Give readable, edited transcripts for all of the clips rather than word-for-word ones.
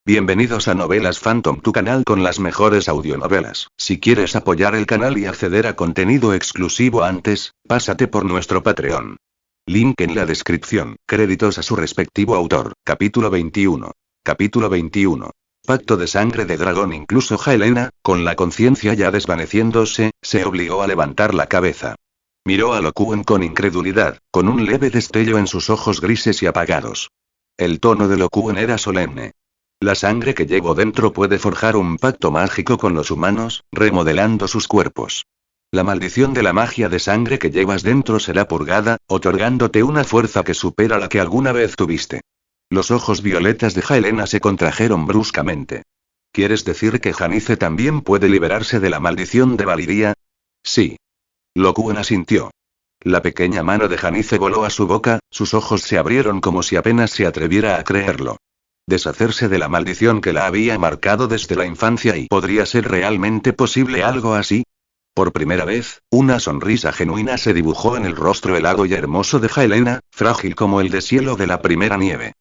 Bienvenidos a Novelas Phantom, tu canal con las mejores audionovelas. Si quieres apoyar el canal y acceder a contenido exclusivo antes, pásate por nuestro Patreon. Link en la descripción. Créditos a su respectivo autor. Capítulo 21. Capítulo 21. Pacto de sangre de dragón. Incluso Helena, con la conciencia ya desvaneciéndose, se obligó a levantar la cabeza. Miró a Lokuen con incredulidad, con un leve destello en sus ojos grises y apagados. El tono de Lokuen era solemne. La sangre que llevo dentro puede forjar un pacto mágico con los humanos, remodelando sus cuerpos. La maldición de la magia de sangre que llevas dentro será purgada, otorgándote una fuerza que supera la que alguna vez tuviste. Los ojos violetas de Helena se contrajeron bruscamente. ¿Quieres decir que Janice también puede liberarse de la maldición de Valiria? Sí. Lokuen asintió. La pequeña mano de Janice voló a su boca, sus ojos se abrieron como si apenas se atreviera a creerlo. Deshacerse de la maldición que la había marcado desde la infancia, y ¿podría ser realmente posible algo así? Por primera vez, una sonrisa genuina se dibujó en el rostro helado y hermoso de Helena, frágil como el deshielo de la primera nieve.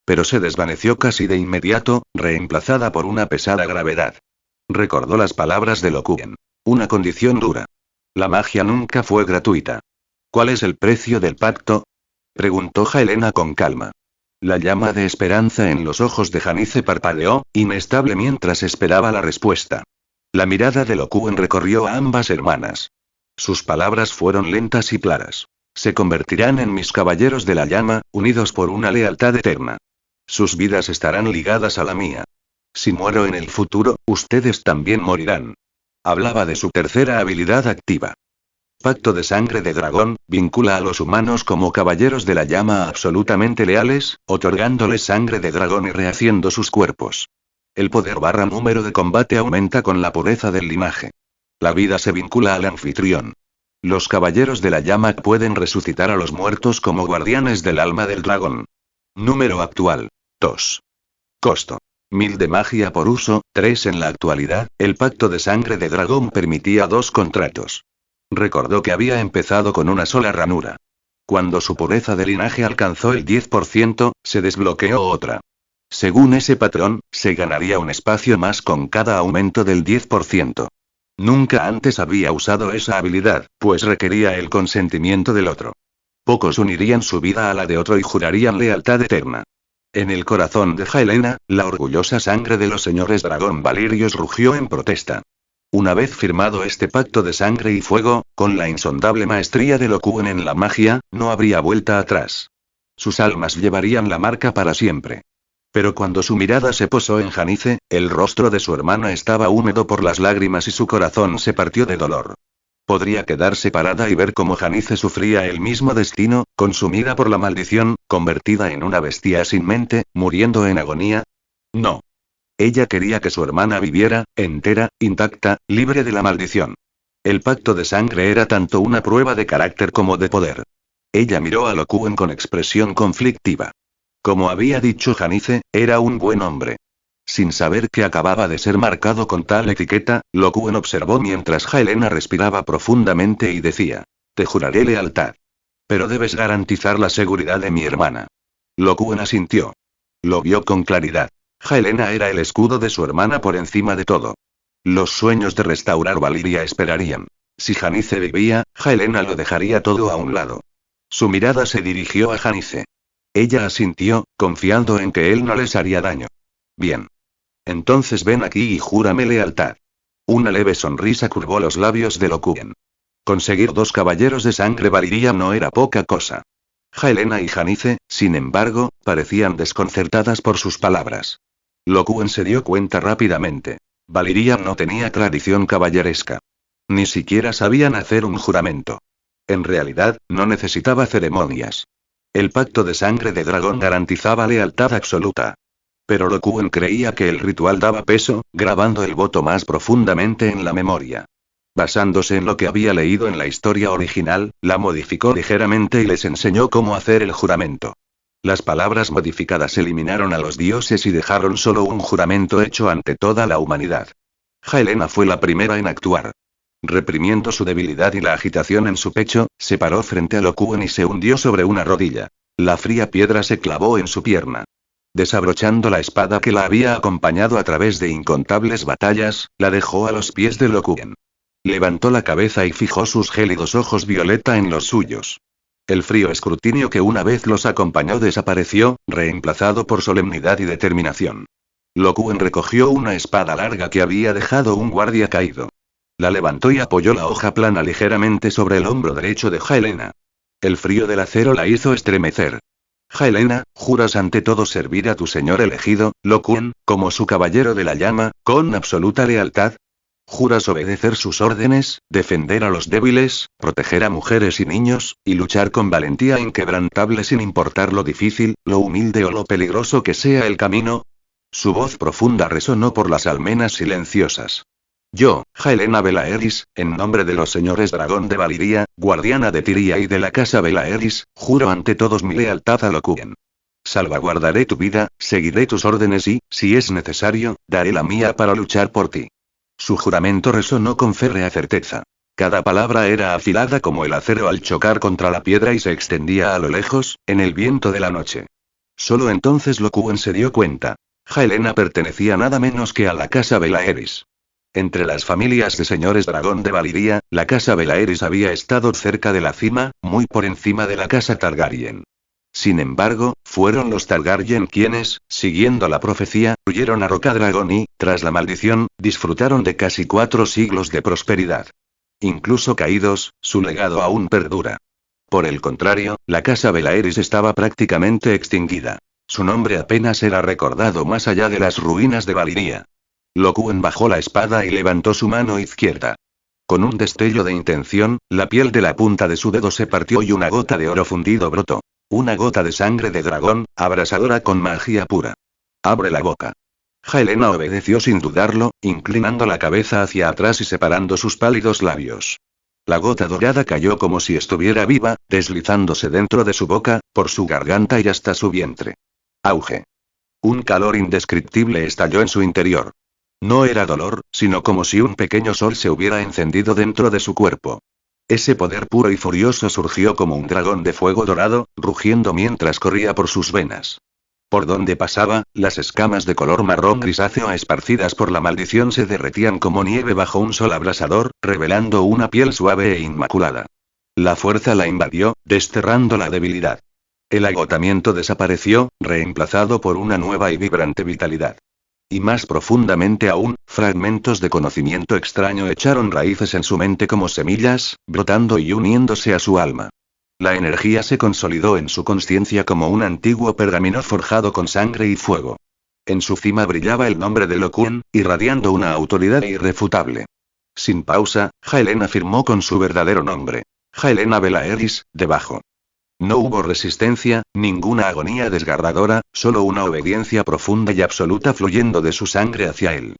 Pero se desvaneció casi de inmediato, reemplazada por una pesada gravedad. Recordó las palabras de Lokuen. Una condición dura. La magia nunca fue gratuita. ¿Cuál es el precio del pacto?, preguntó Helena con calma. La llama de esperanza en los ojos de Janice parpadeó, inestable mientras esperaba la respuesta. La mirada de Lokuen recorrió a ambas hermanas. Sus palabras fueron lentas y claras. Se convertirán en mis caballeros de la llama, unidos por una lealtad eterna. Sus vidas estarán ligadas a la mía. Si muero en el futuro, ustedes también morirán. Hablaba de su tercera habilidad activa. Pacto de sangre de dragón, vincula a los humanos como caballeros de la llama absolutamente leales, otorgándoles sangre de dragón y rehaciendo sus cuerpos. El poder / número de combate aumenta con la pureza del linaje. La vida se vincula al anfitrión. Los caballeros de la llama pueden resucitar a los muertos como guardianes del alma del dragón. Número actual: 2. Costo: 1000 de magia por uso, 3 en la actualidad. El pacto de sangre de dragón permitía 2 contratos. Recordó que había empezado con una sola ranura. Cuando su pureza de linaje alcanzó el 10%, se desbloqueó otra. Según ese patrón, se ganaría un espacio más con cada aumento del 10%. Nunca antes había usado esa habilidad, pues requería el consentimiento del otro. Pocos unirían su vida a la de otro y jurarían lealtad eterna. En el corazón de Helena, la orgullosa sangre de los señores dragón valirios rugió en protesta. Una vez firmado este pacto de sangre y fuego, con la insondable maestría de Lokuen en la magia, no habría vuelta atrás. Sus almas llevarían la marca para siempre. Pero cuando su mirada se posó en Janice, el rostro de su hermana estaba húmedo por las lágrimas y su corazón se partió de dolor. Podría quedarse parada y ver cómo Janice sufría el mismo destino, consumida por la maldición, convertida en una bestia sin mente, muriendo en agonía. No. Ella quería que su hermana viviera, entera, intacta, libre de la maldición. El pacto de sangre era tanto una prueba de carácter como de poder. Ella miró a Lokuen con expresión conflictiva. Como había dicho Janice, era un buen hombre. Sin saber que acababa de ser marcado con tal etiqueta, Lokuen observó mientras Helena respiraba profundamente y decía: te juraré lealtad. Pero debes garantizar la seguridad de mi hermana. Lokuen asintió. Lo vio con claridad. Helena era el escudo de su hermana por encima de todo. Los sueños de restaurar Valiria esperarían. Si Janice vivía, Helena lo dejaría todo a un lado. Su mirada se dirigió a Janice. Ella asintió, confiando en que él no les haría daño. Bien. Entonces ven aquí y júrame lealtad. Una leve sonrisa curvó los labios de Lokuen. Conseguir 2 caballeros de sangre Valiria no era poca cosa. Helena y Janice, sin embargo, parecían desconcertadas por sus palabras. Lokuen se dio cuenta rápidamente. Valiria no tenía tradición caballeresca. Ni siquiera sabían hacer un juramento. En realidad, no necesitaba ceremonias. El pacto de sangre de dragón garantizaba lealtad absoluta. Pero Lokuen creía que el ritual daba peso, grabando el voto más profundamente en la memoria. Basándose en lo que había leído en la historia original, la modificó ligeramente y les enseñó cómo hacer el juramento. Las palabras modificadas eliminaron a los dioses y dejaron solo un juramento hecho ante toda la humanidad. Helena fue la primera en actuar. Reprimiendo su debilidad y la agitación en su pecho, se paró frente a Lokuen y se hundió sobre una rodilla. La fría piedra se clavó en su pierna. desabrochando la espada que la había acompañado a través de incontables batallas, la dejó a los pies de Lokuen. Levantó la cabeza y fijó sus gélidos ojos violeta en los suyos. El frío escrutinio que una vez los acompañó desapareció, reemplazado por solemnidad y determinación. Lokuen recogió una espada larga que había dejado un guardia caído. La levantó y apoyó la hoja plana ligeramente sobre el hombro derecho de Jaelena. El frío del acero la hizo estremecer. Jaelena, ¿juras ante todo servir a tu señor elegido, Lokuen, como su caballero de la llama, con absoluta lealtad? ¿Juras obedecer sus órdenes, defender a los débiles, proteger a mujeres y niños, y luchar con valentía inquebrantable sin importar lo difícil, lo humilde o lo peligroso que sea el camino? Su voz profunda resonó por las almenas silenciosas. Yo, Jaelena Belaeris, en nombre de los señores Dragón de Valiria, guardiana de Tiria y de la casa Belaeris, juro ante todos mi lealtad a Lokuen. Salvaguardaré tu vida, seguiré tus órdenes y, si es necesario, daré la mía para luchar por ti. Su juramento resonó con férrea certeza. Cada palabra era afilada como el acero al chocar contra la piedra y se extendía a lo lejos, en el viento de la noche. Solo entonces Lokuen se dio cuenta. Jaelena pertenecía nada menos que a la casa Belaeris. Entre las familias de señores Dragón de Valiria, la casa Belaeris había estado cerca de la cima, muy por encima de la casa Targaryen. Sin embargo, fueron los Targaryen quienes, siguiendo la profecía, huyeron a Rocadragón y, tras la maldición, disfrutaron de casi 4 siglos de prosperidad. Incluso caídos, su legado aún perdura. Por el contrario, la casa Belaeris estaba prácticamente extinguida. Su nombre apenas era recordado más allá de las ruinas de Valiria. Lokuen bajó la espada y levantó su mano izquierda. Con un destello de intención, la piel de la punta de su dedo se partió y una gota de oro fundido brotó. Una gota de sangre de dragón, abrasadora con magia pura. Abre la boca. Jaelena obedeció sin dudarlo, inclinando la cabeza hacia atrás y separando sus pálidos labios. La gota dorada cayó como si estuviera viva, deslizándose dentro de su boca, por su garganta y hasta su vientre. Auge. Un calor indescriptible estalló en su interior. No era dolor, sino como si un pequeño sol se hubiera encendido dentro de su cuerpo. Ese poder puro y furioso surgió como un dragón de fuego dorado, rugiendo mientras corría por sus venas. Por donde pasaba, las escamas de color marrón grisáceo esparcidas por la maldición se derretían como nieve bajo un sol abrasador, revelando una piel suave e inmaculada. La fuerza la invadió, desterrando la debilidad. El agotamiento desapareció, reemplazado por una nueva y vibrante vitalidad. Y más profundamente aún, fragmentos de conocimiento extraño echaron raíces en su mente como semillas, brotando y uniéndose a su alma. La energía se consolidó en su conciencia como un antiguo pergamino forjado con sangre y fuego. En su cima brillaba el nombre de Lokuen, irradiando una autoridad irrefutable. Sin pausa, Jaelena firmó con su verdadero nombre. Jaelena Belaeris, debajo. No hubo resistencia, ninguna agonía desgarradora, solo una obediencia profunda y absoluta fluyendo de su sangre hacia él.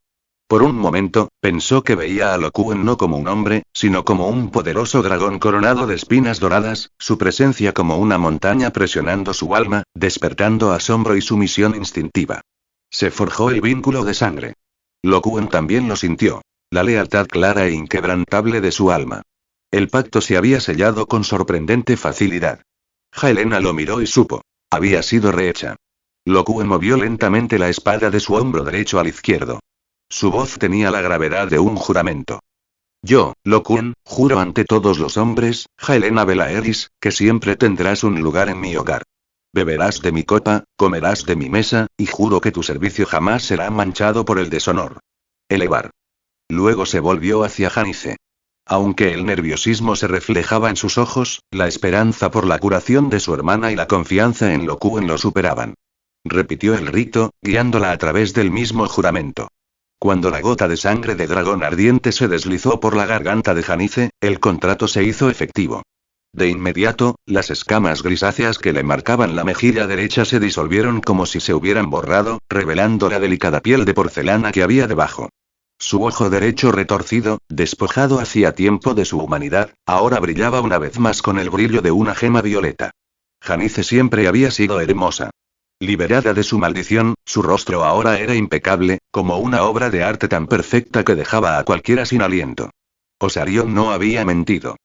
Por un momento, pensó que veía a Lokuen no como un hombre, sino como un poderoso dragón coronado de espinas doradas, su presencia como una montaña presionando su alma, despertando asombro y sumisión instintiva. Se forjó el vínculo de sangre. Lokuen también lo sintió. La lealtad clara e inquebrantable de su alma. El pacto se había sellado con sorprendente facilidad. Jaelena lo miró y supo. Había sido rehecha. Lokuen movió lentamente la espada de su hombro derecho al izquierdo. Su voz tenía la gravedad de un juramento. Yo, Lokuen, juro ante todos los hombres, Jaelena Belaeris, que siempre tendrás un lugar en mi hogar. Beberás de mi copa, comerás de mi mesa, y juro que tu servicio jamás será manchado por el deshonor. Elevar. Luego se volvió hacia Janice. Aunque el nerviosismo se reflejaba en sus ojos, la esperanza por la curación de su hermana y la confianza en Lokuen lo superaban. Repitió el rito, guiándola a través del mismo juramento. Cuando la gota de sangre de dragón ardiente se deslizó por la garganta de Janice, el contrato se hizo efectivo. De inmediato, las escamas grisáceas que le marcaban la mejilla derecha se disolvieron como si se hubieran borrado, revelando la delicada piel de porcelana que había debajo. Su ojo derecho retorcido, despojado hacía tiempo de su humanidad, ahora brillaba una vez más con el brillo de una gema violeta. Janice siempre había sido hermosa. Liberada de su maldición, su rostro ahora era impecable, como una obra de arte tan perfecta que dejaba a cualquiera sin aliento. Osarion no había mentido.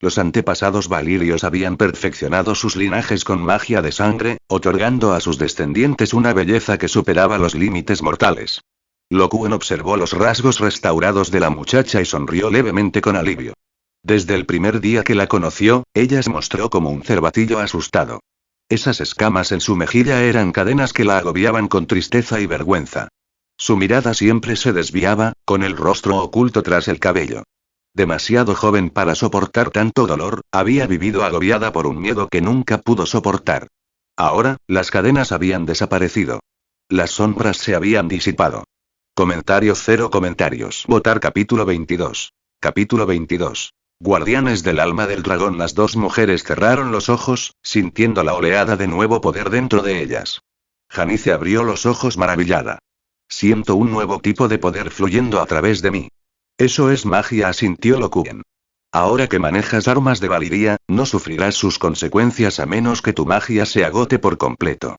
Los antepasados valirios habían perfeccionado sus linajes con magia de sangre, otorgando a sus descendientes una belleza que superaba los límites mortales. Lo Kuan observó los rasgos restaurados de la muchacha y sonrió levemente con alivio. Desde el primer día que la conoció, ella se mostró como un cervatillo asustado. Esas escamas en su mejilla eran cadenas que la agobiaban con tristeza y vergüenza. Su mirada siempre se desviaba, con el rostro oculto tras el cabello. Demasiado joven para soportar tanto dolor, había vivido agobiada por un miedo que nunca pudo soportar. Ahora, las cadenas habían desaparecido. Las sombras se habían disipado. Comentario 0 comentarios. Votar capítulo 22. Capítulo 22. Guardianes del alma del dragón. Las dos mujeres cerraron los ojos, sintiendo la oleada de nuevo poder dentro de ellas. Janice abrió los ojos maravillada. Siento un nuevo tipo de poder fluyendo a través de mí. Eso es magia, asintió Lo Kuan. Ahora que manejas armas de valiria, no sufrirás sus consecuencias a menos que tu magia se agote por completo.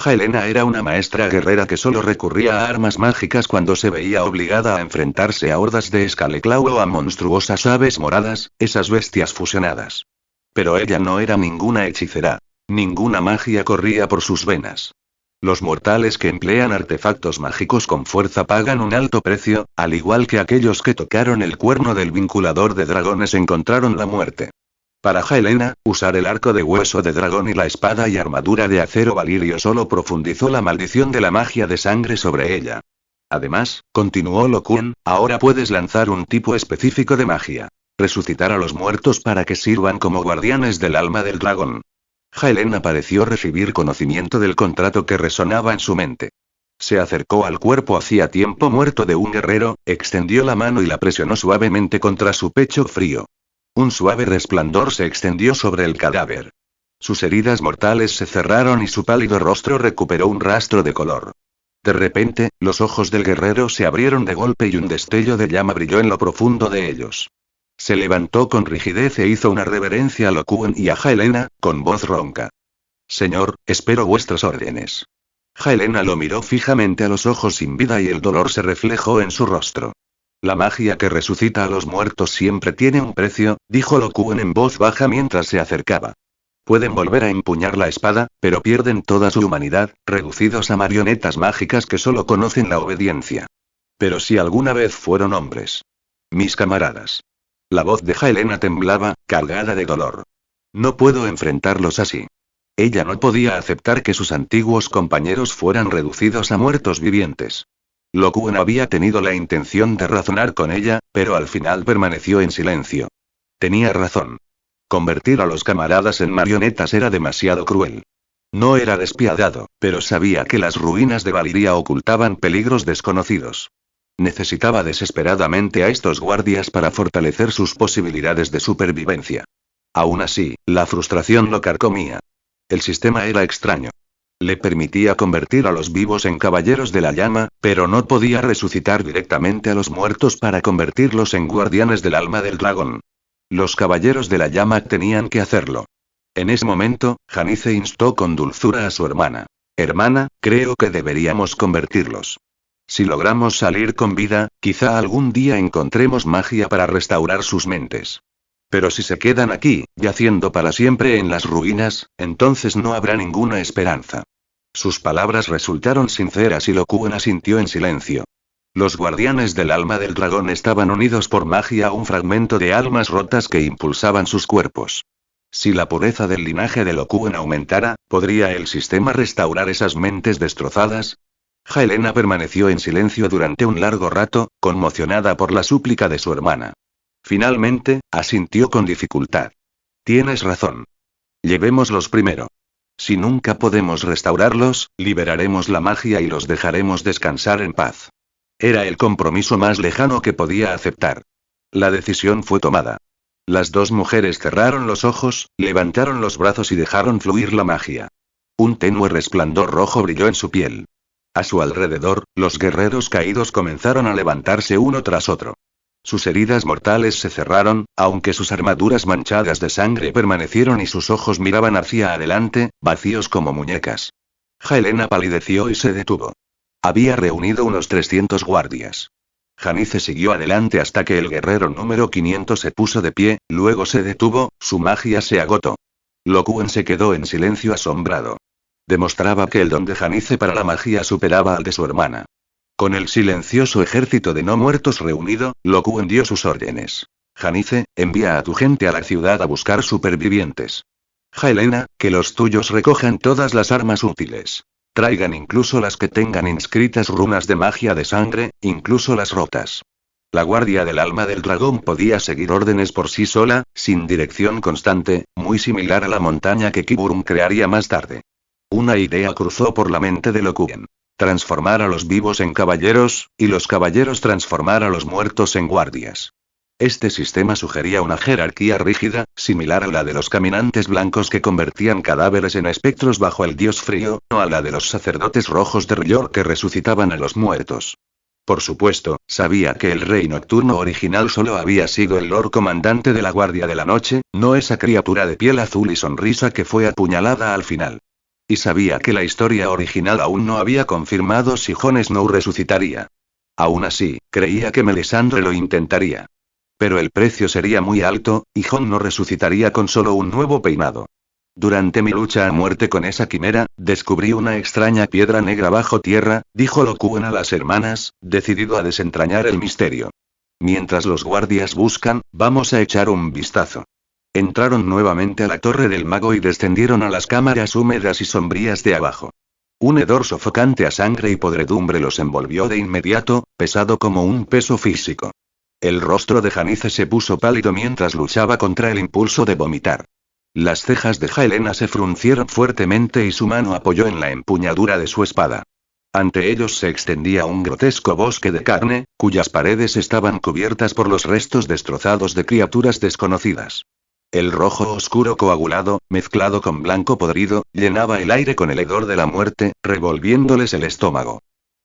Helena era una maestra guerrera que solo recurría a armas mágicas cuando se veía obligada a enfrentarse a hordas de Scaleclaw o a monstruosas aves moradas, esas bestias fusionadas. Pero ella no era ninguna hechicera. Ninguna magia corría por sus venas. Los mortales que emplean artefactos mágicos con fuerza pagan un alto precio, al igual que aquellos que tocaron el cuerno del vinculador de dragones encontraron la muerte. Para Helena, usar el arco de hueso de dragón y la espada y armadura de acero valirio solo profundizó la maldición de la magia de sangre sobre ella. Además, continuó Lo Kuan, ahora puedes lanzar un tipo específico de magia. Resucitar a los muertos para que sirvan como guardianes del alma del dragón. Helena pareció recibir conocimiento del contrato que resonaba en su mente. Se acercó al cuerpo hacía tiempo muerto de un guerrero, extendió la mano y la presionó suavemente contra su pecho frío. Un suave resplandor se extendió sobre el cadáver. Sus heridas mortales se cerraron y su pálido rostro recuperó un rastro de color. De repente, los ojos del guerrero se abrieron de golpe y un destello de llama brilló en lo profundo de ellos. Se levantó con rigidez e hizo una reverencia a Lo Kuan y a Helena, con voz ronca. Señor, espero vuestras órdenes. Helena lo miró fijamente a los ojos sin vida y el dolor se reflejó en su rostro. La magia que resucita a los muertos siempre tiene un precio, dijo Lo Kuan en voz baja mientras se acercaba. Pueden volver a empuñar la espada, pero pierden toda su humanidad, reducidos a marionetas mágicas que solo conocen la obediencia. Pero si alguna vez fueron hombres. Mis camaradas. La voz de Helena temblaba, cargada de dolor. No puedo enfrentarlos así. Ella no podía aceptar que sus antiguos compañeros fueran reducidos a muertos vivientes. Lo Kuan había tenido la intención de razonar con ella, pero al final permaneció en silencio. Tenía razón. Convertir a los camaradas en marionetas era demasiado cruel. No era despiadado, pero sabía que las ruinas de Valiria ocultaban peligros desconocidos. Necesitaba desesperadamente a estos guardias para fortalecer sus posibilidades de supervivencia. Aún así, la frustración lo carcomía. El sistema era extraño. Le permitía convertir a los vivos en caballeros de la llama, pero no podía resucitar directamente a los muertos para convertirlos en guardianes del alma del dragón. Los caballeros de la llama tenían que hacerlo. En ese momento, Janice instó con dulzura a su hermana. Hermana, creo que deberíamos convertirlos. Si logramos salir con vida, quizá algún día encontremos magia para restaurar sus mentes. Pero si se quedan aquí, yaciendo para siempre en las ruinas, entonces no habrá ninguna esperanza. Sus palabras resultaron sinceras y Lo Kuan asintió en silencio. Los guardianes del alma del dragón estaban unidos por magia a un fragmento de almas rotas que impulsaban sus cuerpos. Si la pureza del linaje de Lo Kuan aumentara, ¿podría el sistema restaurar esas mentes destrozadas? Helena permaneció en silencio durante un largo rato, conmocionada por la súplica de su hermana. Finalmente, asintió con dificultad. Tienes razón. Llevémoslos primero. Si nunca podemos restaurarlos, liberaremos la magia y los dejaremos descansar en paz. Era el compromiso más lejano que podía aceptar. La decisión fue tomada. Las dos mujeres cerraron los ojos, levantaron los brazos y dejaron fluir la magia. Un tenue resplandor rojo brilló en su piel. A su alrededor, los guerreros caídos comenzaron a levantarse uno tras otro. Sus heridas mortales se cerraron, aunque sus armaduras manchadas de sangre permanecieron y sus ojos miraban hacia adelante, vacíos como muñecas. Helena palideció y se detuvo. Había reunido unos 300 guardias. Janice siguió adelante hasta que el guerrero número 500 se puso de pie, luego se detuvo, su magia se agotó. Lo Kuan se quedó en silencio asombrado. Demostraba que el don de Janice para la magia superaba al de su hermana. Con el silencioso ejército de no muertos reunido, Lo Kuan dio sus órdenes. Janice, envía a tu gente a la ciudad a buscar supervivientes. Helena, que los tuyos recojan todas las armas útiles. Traigan incluso las que tengan inscritas runas de magia de sangre, incluso las rotas. La guardia del alma del dragón podía seguir órdenes por sí sola, sin dirección constante, muy similar a la montaña que Kiburun crearía más tarde. Una idea cruzó por la mente de Lo Kuan. Transformar a los vivos en caballeros, y los caballeros transformar a los muertos en guardias. Este sistema sugería una jerarquía rígida, similar a la de los caminantes blancos que convertían cadáveres en espectros bajo el dios frío, o a la de los sacerdotes rojos de R'lyeh que resucitaban a los muertos. Por supuesto, sabía que el rey nocturno original solo había sido el Lord Comandante de la Guardia de la Noche, no esa criatura de piel azul y sonrisa que fue apuñalada al final. Y sabía que la historia original aún no había confirmado si Jon Snow resucitaría. Aún así, creía que Melisandre lo intentaría. Pero el precio sería muy alto, y Jon no resucitaría con solo un nuevo peinado. Durante mi lucha a muerte con esa quimera, descubrí una extraña piedra negra bajo tierra, dijo Lo Kuan a las hermanas, decidido a desentrañar el misterio. Mientras los guardias buscan, vamos a echar un vistazo. Entraron nuevamente a la torre del mago y descendieron a las cámaras húmedas y sombrías de abajo. Un hedor sofocante a sangre y podredumbre los envolvió de inmediato, pesado como un peso físico. El rostro de Janice se puso pálido mientras luchaba contra el impulso de vomitar. Las cejas de Helena se fruncieron fuertemente y su mano apoyó en la empuñadura de su espada. Ante ellos se extendía un grotesco bosque de carne, cuyas paredes estaban cubiertas por los restos destrozados de criaturas desconocidas. El rojo oscuro coagulado, mezclado con blanco podrido, llenaba el aire con el hedor de la muerte, revolviéndoles el estómago.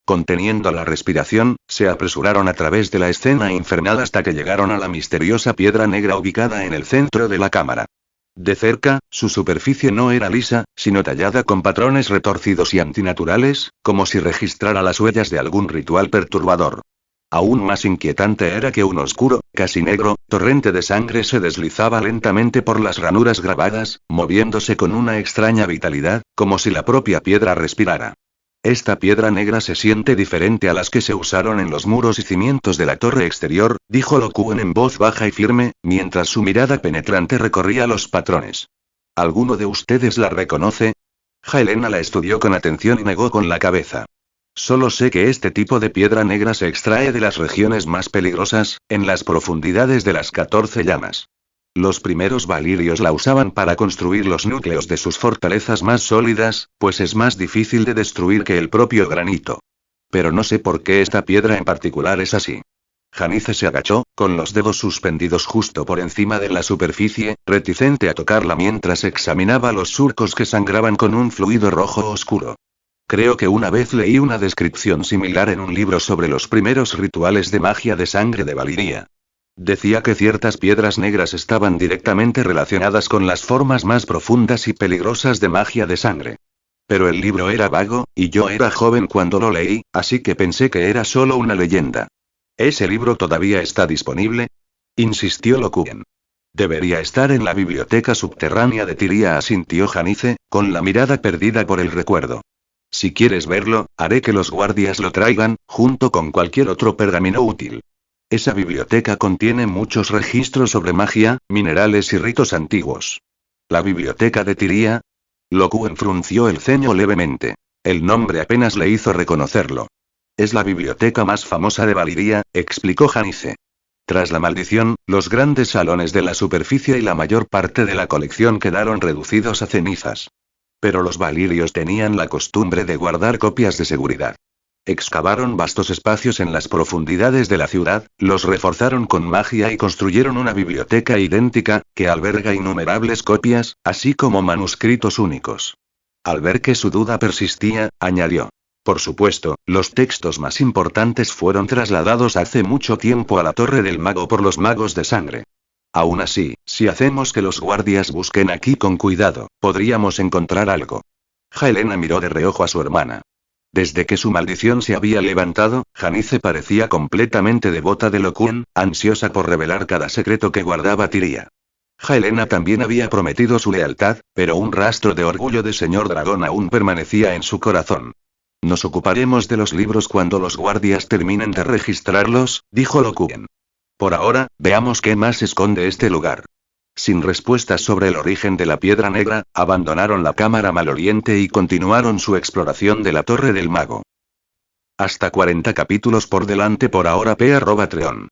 Conteniendo la respiración, se apresuraron a través de la escena infernal hasta que llegaron a la misteriosa piedra negra ubicada en el centro de la cámara. De cerca, su superficie no era lisa, sino tallada con patrones retorcidos y antinaturales, como si registrara las huellas de algún ritual perturbador. Aún más inquietante era que un oscuro, casi negro, torrente de sangre se deslizaba lentamente por las ranuras grabadas, moviéndose con una extraña vitalidad, como si la propia piedra respirara. Esta piedra negra se siente diferente a las que se usaron en los muros y cimientos de la torre exterior, dijo Lo Kuan en voz baja y firme, mientras su mirada penetrante recorría los patrones. ¿Alguno de ustedes la reconoce? Helena la estudió con atención y negó con la cabeza. Solo sé que este tipo de piedra negra se extrae de las regiones más peligrosas, en las profundidades de las 14 llamas. Los primeros valirios la usaban para construir los núcleos de sus fortalezas más sólidas, pues es más difícil de destruir que el propio granito. Pero no sé por qué esta piedra en particular es así. Janice se agachó, con los dedos suspendidos justo por encima de la superficie, reticente a tocarla mientras examinaba los surcos que sangraban con un fluido rojo oscuro. Creo que una vez leí una descripción similar en un libro sobre los primeros rituales de magia de sangre de Valiria. Decía que ciertas piedras negras estaban directamente relacionadas con las formas más profundas y peligrosas de magia de sangre. Pero el libro era vago, y yo era joven cuando lo leí, así que pensé que era solo una leyenda. ¿Ese libro todavía está disponible? Insistió Lo Kuan. Debería estar en la biblioteca subterránea de Tyria, asintió Janice, con la mirada perdida por el recuerdo. Si quieres verlo, haré que los guardias lo traigan, junto con cualquier otro pergamino útil. Esa biblioteca contiene muchos registros sobre magia, minerales y ritos antiguos. ¿La biblioteca de Tyria? Lo Kuan frunció el ceño levemente. El nombre apenas le hizo reconocerlo. Es la biblioteca más famosa de Valiria, explicó Janice. Tras la maldición, los grandes salones de la superficie y la mayor parte de la colección quedaron reducidos a cenizas. Pero los valirios tenían la costumbre de guardar copias de seguridad. Excavaron vastos espacios en las profundidades de la ciudad, los reforzaron con magia y construyeron una biblioteca idéntica, que alberga innumerables copias, así como manuscritos únicos. Al ver que su duda persistía, añadió. Por supuesto, los textos más importantes fueron trasladados hace mucho tiempo a la Torre del Mago por los magos de sangre. Aún así, si hacemos que los guardias busquen aquí con cuidado, podríamos encontrar algo. Helena miró de reojo a su hermana. Desde que su maldición se había levantado, Janice parecía completamente devota de Lo Kuan, ansiosa por revelar cada secreto que guardaba Tyria. Helena también había prometido su lealtad, pero un rastro de orgullo de señor dragón aún permanecía en su corazón. Nos ocuparemos de los libros cuando los guardias terminen de registrarlos, dijo Lo Kuan. Por ahora, veamos qué más esconde este lugar. Sin respuestas sobre el origen de la piedra negra, abandonaron la cámara maloliente y continuaron su exploración de la Torre del Mago. Hasta 40 capítulos por delante por ahora p@treon.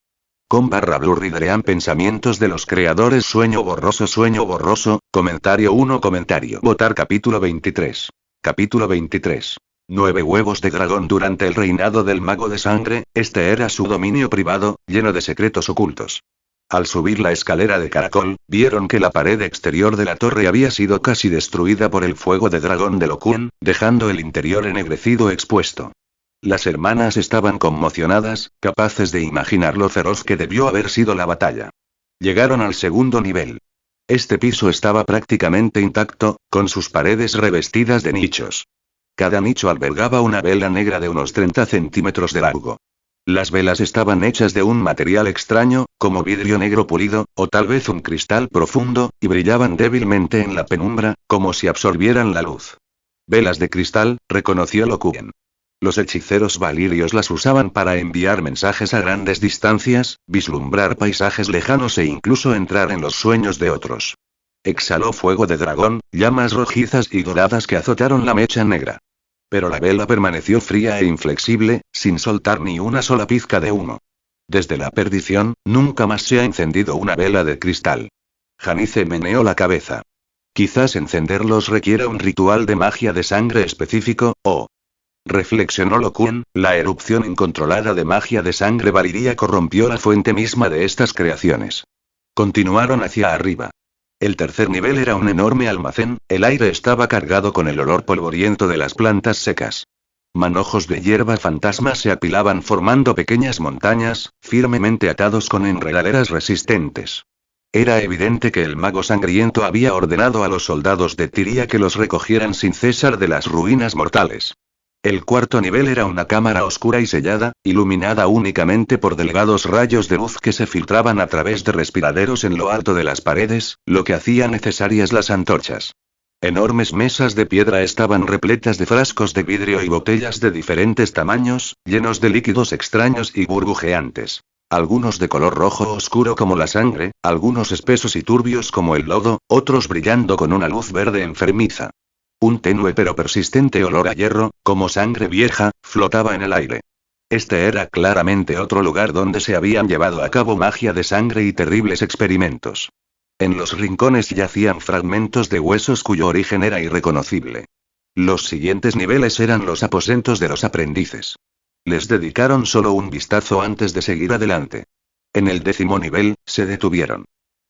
/blurridrean Pensamientos de los creadores sueño borroso, comentario 1 comentario votar capítulo 23. Capítulo 23. 9 huevos de dragón durante el reinado del mago de sangre, este era su dominio privado, lleno de secretos ocultos. Al subir la escalera de caracol, vieron que la pared exterior de la torre había sido casi destruida por el fuego de dragón de Lo Kuan, dejando el interior ennegrecido expuesto. Las hermanas estaban conmocionadas, capaces de imaginar lo feroz que debió haber sido la batalla. Llegaron al segundo nivel. Este piso estaba prácticamente intacto, con sus paredes revestidas de nichos. Cada nicho albergaba una vela negra de unos 30 centímetros de largo. Las velas estaban hechas de un material extraño, como vidrio negro pulido, o tal vez un cristal profundo, y brillaban débilmente en la penumbra, como si absorbieran la luz. Velas de cristal, reconoció Lo Kuan. Los hechiceros valirios las usaban para enviar mensajes a grandes distancias, vislumbrar paisajes lejanos e incluso entrar en los sueños de otros. Exhaló fuego de dragón, llamas rojizas y doradas que azotaron la mecha negra. Pero la vela permaneció fría e inflexible, sin soltar ni una sola pizca de humo. Desde la perdición, nunca más se ha encendido una vela de cristal. Janice meneó la cabeza. Quizás encenderlos requiera un ritual de magia de sangre específico, o... Reflexionó Lo Kuan, la erupción incontrolada de magia de sangre valiria corrompió la fuente misma de estas creaciones. Continuaron hacia arriba. El tercer nivel era un enorme almacén, el aire estaba cargado con el olor polvoriento de las plantas secas. Manojos de hierba fantasma se apilaban formando pequeñas montañas, firmemente atados con enredaderas resistentes. Era evidente que el mago sangriento había ordenado a los soldados de Tyria que los recogieran sin cesar de las ruinas mortales. El cuarto nivel era una cámara oscura y sellada, iluminada únicamente por delgados rayos de luz que se filtraban a través de respiraderos en lo alto de las paredes, lo que hacía necesarias las antorchas. Enormes mesas de piedra estaban repletas de frascos de vidrio y botellas de diferentes tamaños, llenos de líquidos extraños y burbujeantes. Algunos de color rojo oscuro como la sangre, algunos espesos y turbios como el lodo, otros brillando con una luz verde enfermiza. Un tenue pero persistente olor a hierro, como sangre vieja, flotaba en el aire. Este era claramente otro lugar donde se habían llevado a cabo magia de sangre y terribles experimentos. En los rincones yacían fragmentos de huesos cuyo origen era irreconocible. Los siguientes niveles eran los aposentos de los aprendices. Les dedicaron solo un vistazo antes de seguir adelante. En el 10º nivel, se detuvieron.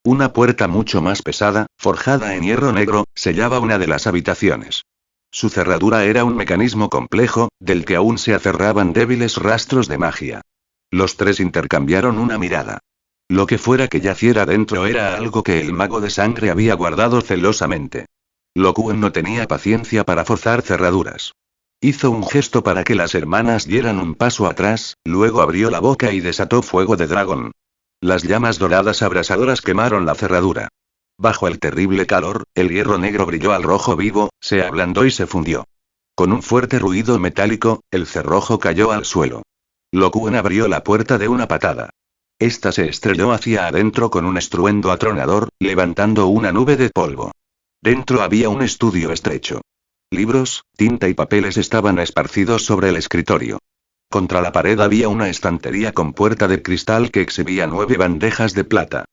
Una puerta mucho más pesada, forjada en hierro negro, sellaba una de las habitaciones. Su cerradura era un mecanismo complejo, del que aún se aferraban débiles rastros de magia. Los tres intercambiaron una mirada. Lo que fuera que yaciera dentro era algo que el mago de sangre había guardado celosamente. Lo Kuan no tenía paciencia para forzar cerraduras. Hizo un gesto para que las hermanas dieran un paso atrás, luego abrió la boca y desató fuego de dragón. Las llamas doradas abrasadoras quemaron la cerradura. Bajo el terrible calor, el hierro negro brilló al rojo vivo, se ablandó y se fundió. Con un fuerte ruido metálico, el cerrojo cayó al suelo. Lo Kuan abrió la puerta de una patada. Esta se estrelló hacia adentro con un estruendo atronador, levantando una nube de polvo. Dentro había un estudio estrecho. Libros, tinta y papeles estaban esparcidos sobre el escritorio. Contra la pared había una estantería con puerta de cristal que exhibía 9 bandejas de plata.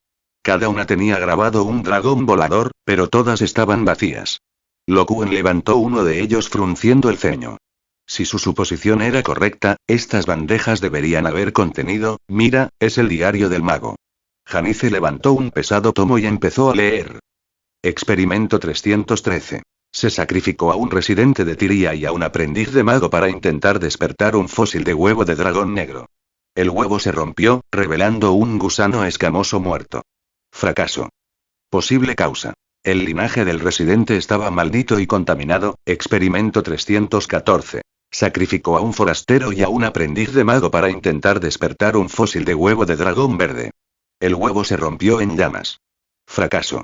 Cada una tenía grabado un dragón volador, pero todas estaban vacías. Lo Kuan levantó uno de ellos frunciendo el ceño. Si su suposición era correcta, estas bandejas deberían haber contenido, mira, es el diario del mago. Janice levantó un pesado tomo y empezó a leer. Experimento 313. Se sacrificó a un residente de Tyria y a un aprendiz de mago para intentar despertar un fósil de huevo de dragón negro. El huevo se rompió, revelando un gusano escamoso muerto. Fracaso. Posible causa. El linaje del residente estaba maldito y contaminado. Experimento 314. Sacrificó a un forastero y a un aprendiz de mago para intentar despertar un fósil de huevo de dragón verde. El huevo se rompió en llamas. Fracaso.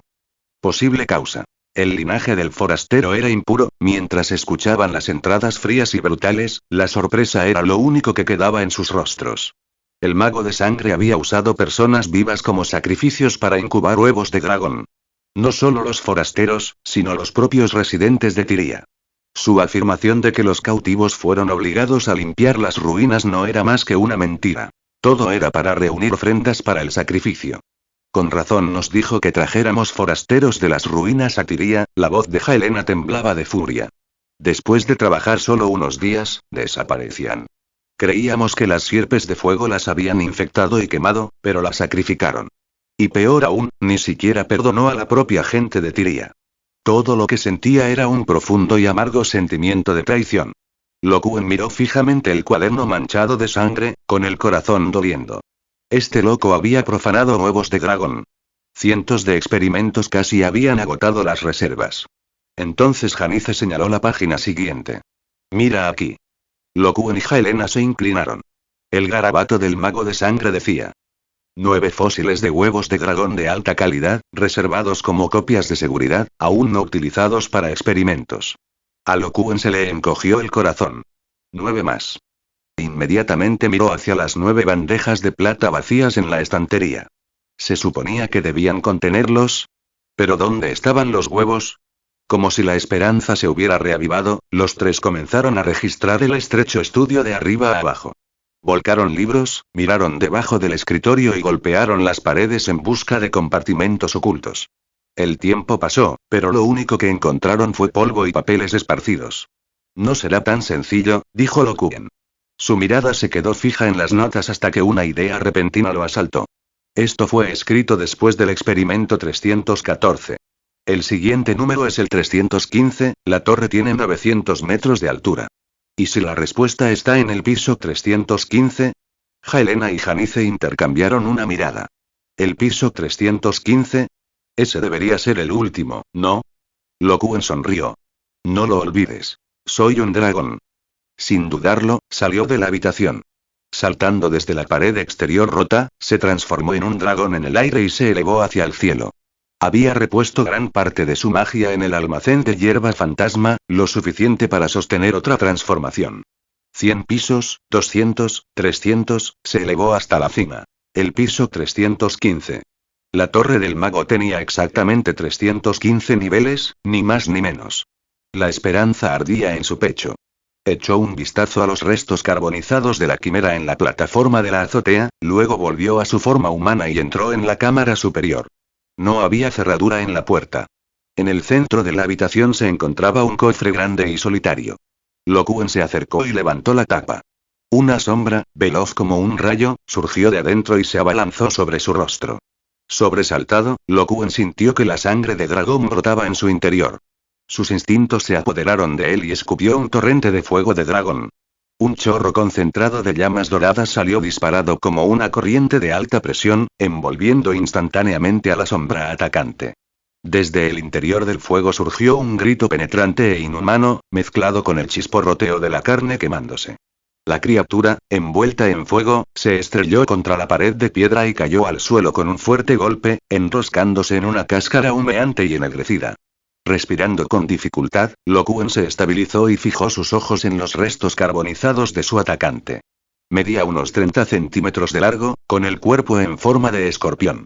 Posible causa. El linaje del forastero era impuro. Mientras escuchaban las entradas frías y brutales, la sorpresa era lo único que quedaba en sus rostros. El mago de sangre había usado personas vivas como sacrificios para incubar huevos de dragón. No solo los forasteros, sino los propios residentes de Tiria. Su afirmación de que los cautivos fueron obligados a limpiar las ruinas no era más que una mentira. Todo era para reunir ofrendas para el sacrificio. Con razón nos dijo que trajéramos forasteros de las ruinas a Tiria. La voz de Helena temblaba de furia. Después de trabajar solo unos días, desaparecían. Creíamos que las sierpes de fuego las habían infectado y quemado, pero las sacrificaron. Y peor aún, ni siquiera perdonó a la propia gente de Tiria. Todo lo que sentía era un profundo y amargo sentimiento de traición. Lokuen miró fijamente el cuaderno manchado de sangre, con el corazón doliendo. Este loco había profanado huevos de dragón. Cientos de experimentos casi habían agotado las reservas. Entonces Janice señaló la página siguiente. Mira aquí. Lokuen y Helena se inclinaron. El garabato del mago de sangre decía: 9 fósiles de huevos de dragón de alta calidad, reservados como copias de seguridad, aún no utilizados para experimentos. A Lokuen se le encogió el corazón. 9 más. Inmediatamente miró hacia las 9 bandejas de plata vacías en la estantería. Se suponía que debían contenerlos. ¿Pero dónde estaban los huevos? Como si la esperanza se hubiera reavivado, los 3 comenzaron a registrar el estrecho estudio de arriba a abajo. Volcaron libros, miraron debajo del escritorio y golpearon las paredes en busca de compartimentos ocultos. El tiempo pasó, pero lo único que encontraron fue polvo y papeles esparcidos. No será tan sencillo, dijo Lokuen. Su mirada se quedó fija en las notas hasta que una idea repentina lo asaltó. Esto fue escrito después del experimento 314. El siguiente número es el 315, la torre tiene 900 metros de altura. ¿Y si la respuesta está en el piso 315? Helena y Janice intercambiaron una mirada. ¿El piso 315? Ese debería ser el último, ¿no? Lokuen sonrió. No lo olvides. Soy un dragón. Sin dudarlo, salió de la habitación. Saltando desde la pared exterior rota, se transformó en un dragón en el aire y se elevó hacia el cielo. Había repuesto gran parte de su magia en el almacén de hierba fantasma, lo suficiente para sostener otra transformación. 100 pisos, 200, 300, se elevó hasta la cima. El piso 315. La torre del mago tenía exactamente 315 niveles, ni más ni menos. La esperanza ardía en su pecho. Echó un vistazo a los restos carbonizados de la quimera en la plataforma de la azotea, luego volvió a su forma humana y entró en la cámara superior. No había cerradura en la puerta. En el centro de la habitación se encontraba un cofre grande y solitario. Lokuen se acercó y levantó la tapa. Una sombra, veloz como un rayo, surgió de adentro y se abalanzó sobre su rostro. Sobresaltado, Lokuen sintió que la sangre de dragón brotaba en su interior. Sus instintos se apoderaron de él y escupió un torrente de fuego de dragón. Un chorro concentrado de llamas doradas salió disparado como una corriente de alta presión, envolviendo instantáneamente a la sombra atacante. Desde el interior del fuego surgió un grito penetrante e inhumano, mezclado con el chisporroteo de la carne quemándose. La criatura, envuelta en fuego, se estrelló contra la pared de piedra y cayó al suelo con un fuerte golpe, enroscándose en una cáscara humeante y ennegrecida. Respirando con dificultad, Lokuen se estabilizó y fijó sus ojos en los restos carbonizados de su atacante. Medía unos 30 centímetros de largo, con el cuerpo en forma de escorpión.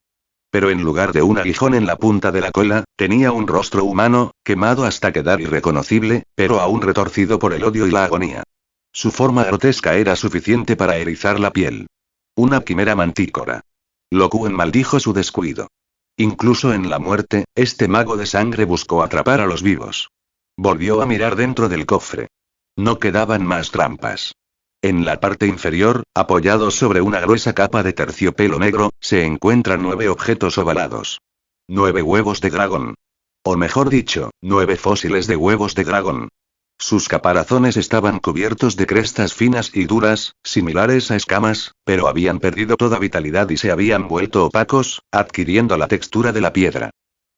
Pero en lugar de un aguijón en la punta de la cola, tenía un rostro humano, quemado hasta quedar irreconocible, pero aún retorcido por el odio y la agonía. Su forma grotesca era suficiente para erizar la piel. Una quimera mantícora. Lokuen maldijo su descuido. Incluso en la muerte, este mago de sangre buscó atrapar a los vivos. Volvió a mirar dentro del cofre. No quedaban más trampas. En la parte inferior, apoyados sobre una gruesa capa de terciopelo negro, se encuentran 9 objetos ovalados. 9 huevos de dragón. O mejor dicho, 9 fósiles de huevos de dragón. Sus caparazones estaban cubiertos de crestas finas y duras, similares a escamas, pero habían perdido toda vitalidad y se habían vuelto opacos, adquiriendo la textura de la piedra.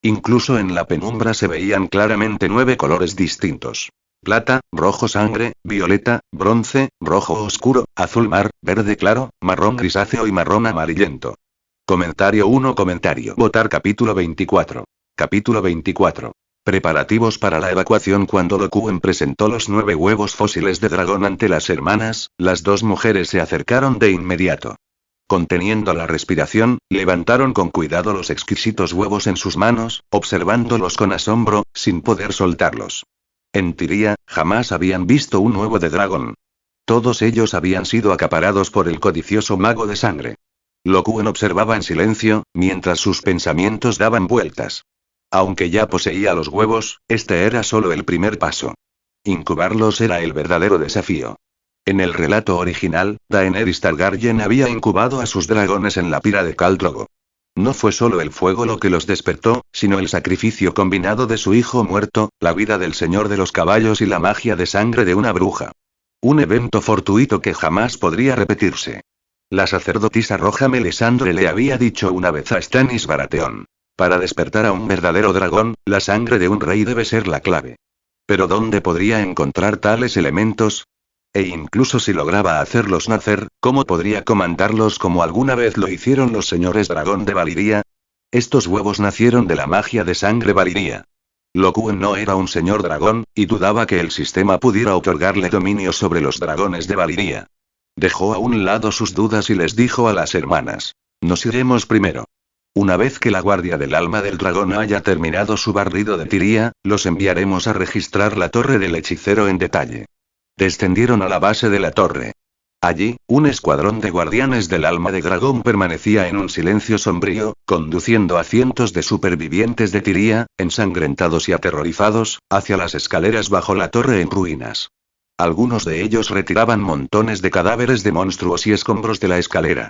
Incluso en la penumbra se veían claramente 9 colores distintos. plata, rojo sangre, violeta, bronce, rojo oscuro, azul mar, verde claro, marrón grisáceo y marrón amarillento. Comentario 1. Votar capítulo 24. Capítulo 24. Preparativos para la evacuación. Cuando Lokuen presentó los 9 huevos fósiles de dragón ante las hermanas, las dos mujeres se acercaron de inmediato. Conteniendo la respiración, levantaron con cuidado los exquisitos huevos en sus manos, observándolos con asombro, sin poder soltarlos. En Tiria, jamás habían visto un huevo de dragón. Todos ellos habían sido acaparados por el codicioso mago de sangre. Lokuen observaba en silencio, mientras sus pensamientos daban vueltas. Aunque ya poseía los huevos, este era solo el primer paso. Incubarlos era el verdadero desafío. En el relato original, Daenerys Targaryen había incubado a sus dragones en la pira de Khal Drogo. No fue solo el fuego lo que los despertó, sino el sacrificio combinado de su hijo muerto, la vida del señor de los caballos y la magia de sangre de una bruja. Un evento fortuito que jamás podría repetirse. La sacerdotisa roja Melisandre le había dicho una vez a Stannis Baratheon: para despertar a un verdadero dragón, la sangre de un rey debe ser la clave. Pero ¿dónde podría encontrar tales elementos? E incluso si lograba hacerlos nacer, ¿cómo podría comandarlos como alguna vez lo hicieron los señores dragón de Valyria? Estos huevos nacieron de la magia de sangre Valyria. Lokuen no era un señor dragón, y dudaba que el sistema pudiera otorgarle dominio sobre los dragones de Valyria. Dejó a un lado sus dudas y les dijo a las hermanas: nos iremos primero. Una vez que la guardia del alma del dragón haya terminado su barrido de Tiria, los enviaremos a registrar la torre del hechicero en detalle. Descendieron a la base de la torre. Allí, un escuadrón de guardianes del alma de dragón permanecía en un silencio sombrío, conduciendo a cientos de supervivientes de Tiria, ensangrentados y aterrorizados, hacia las escaleras bajo la torre en ruinas. Algunos de ellos retiraban montones de cadáveres de monstruos y escombros de la escalera.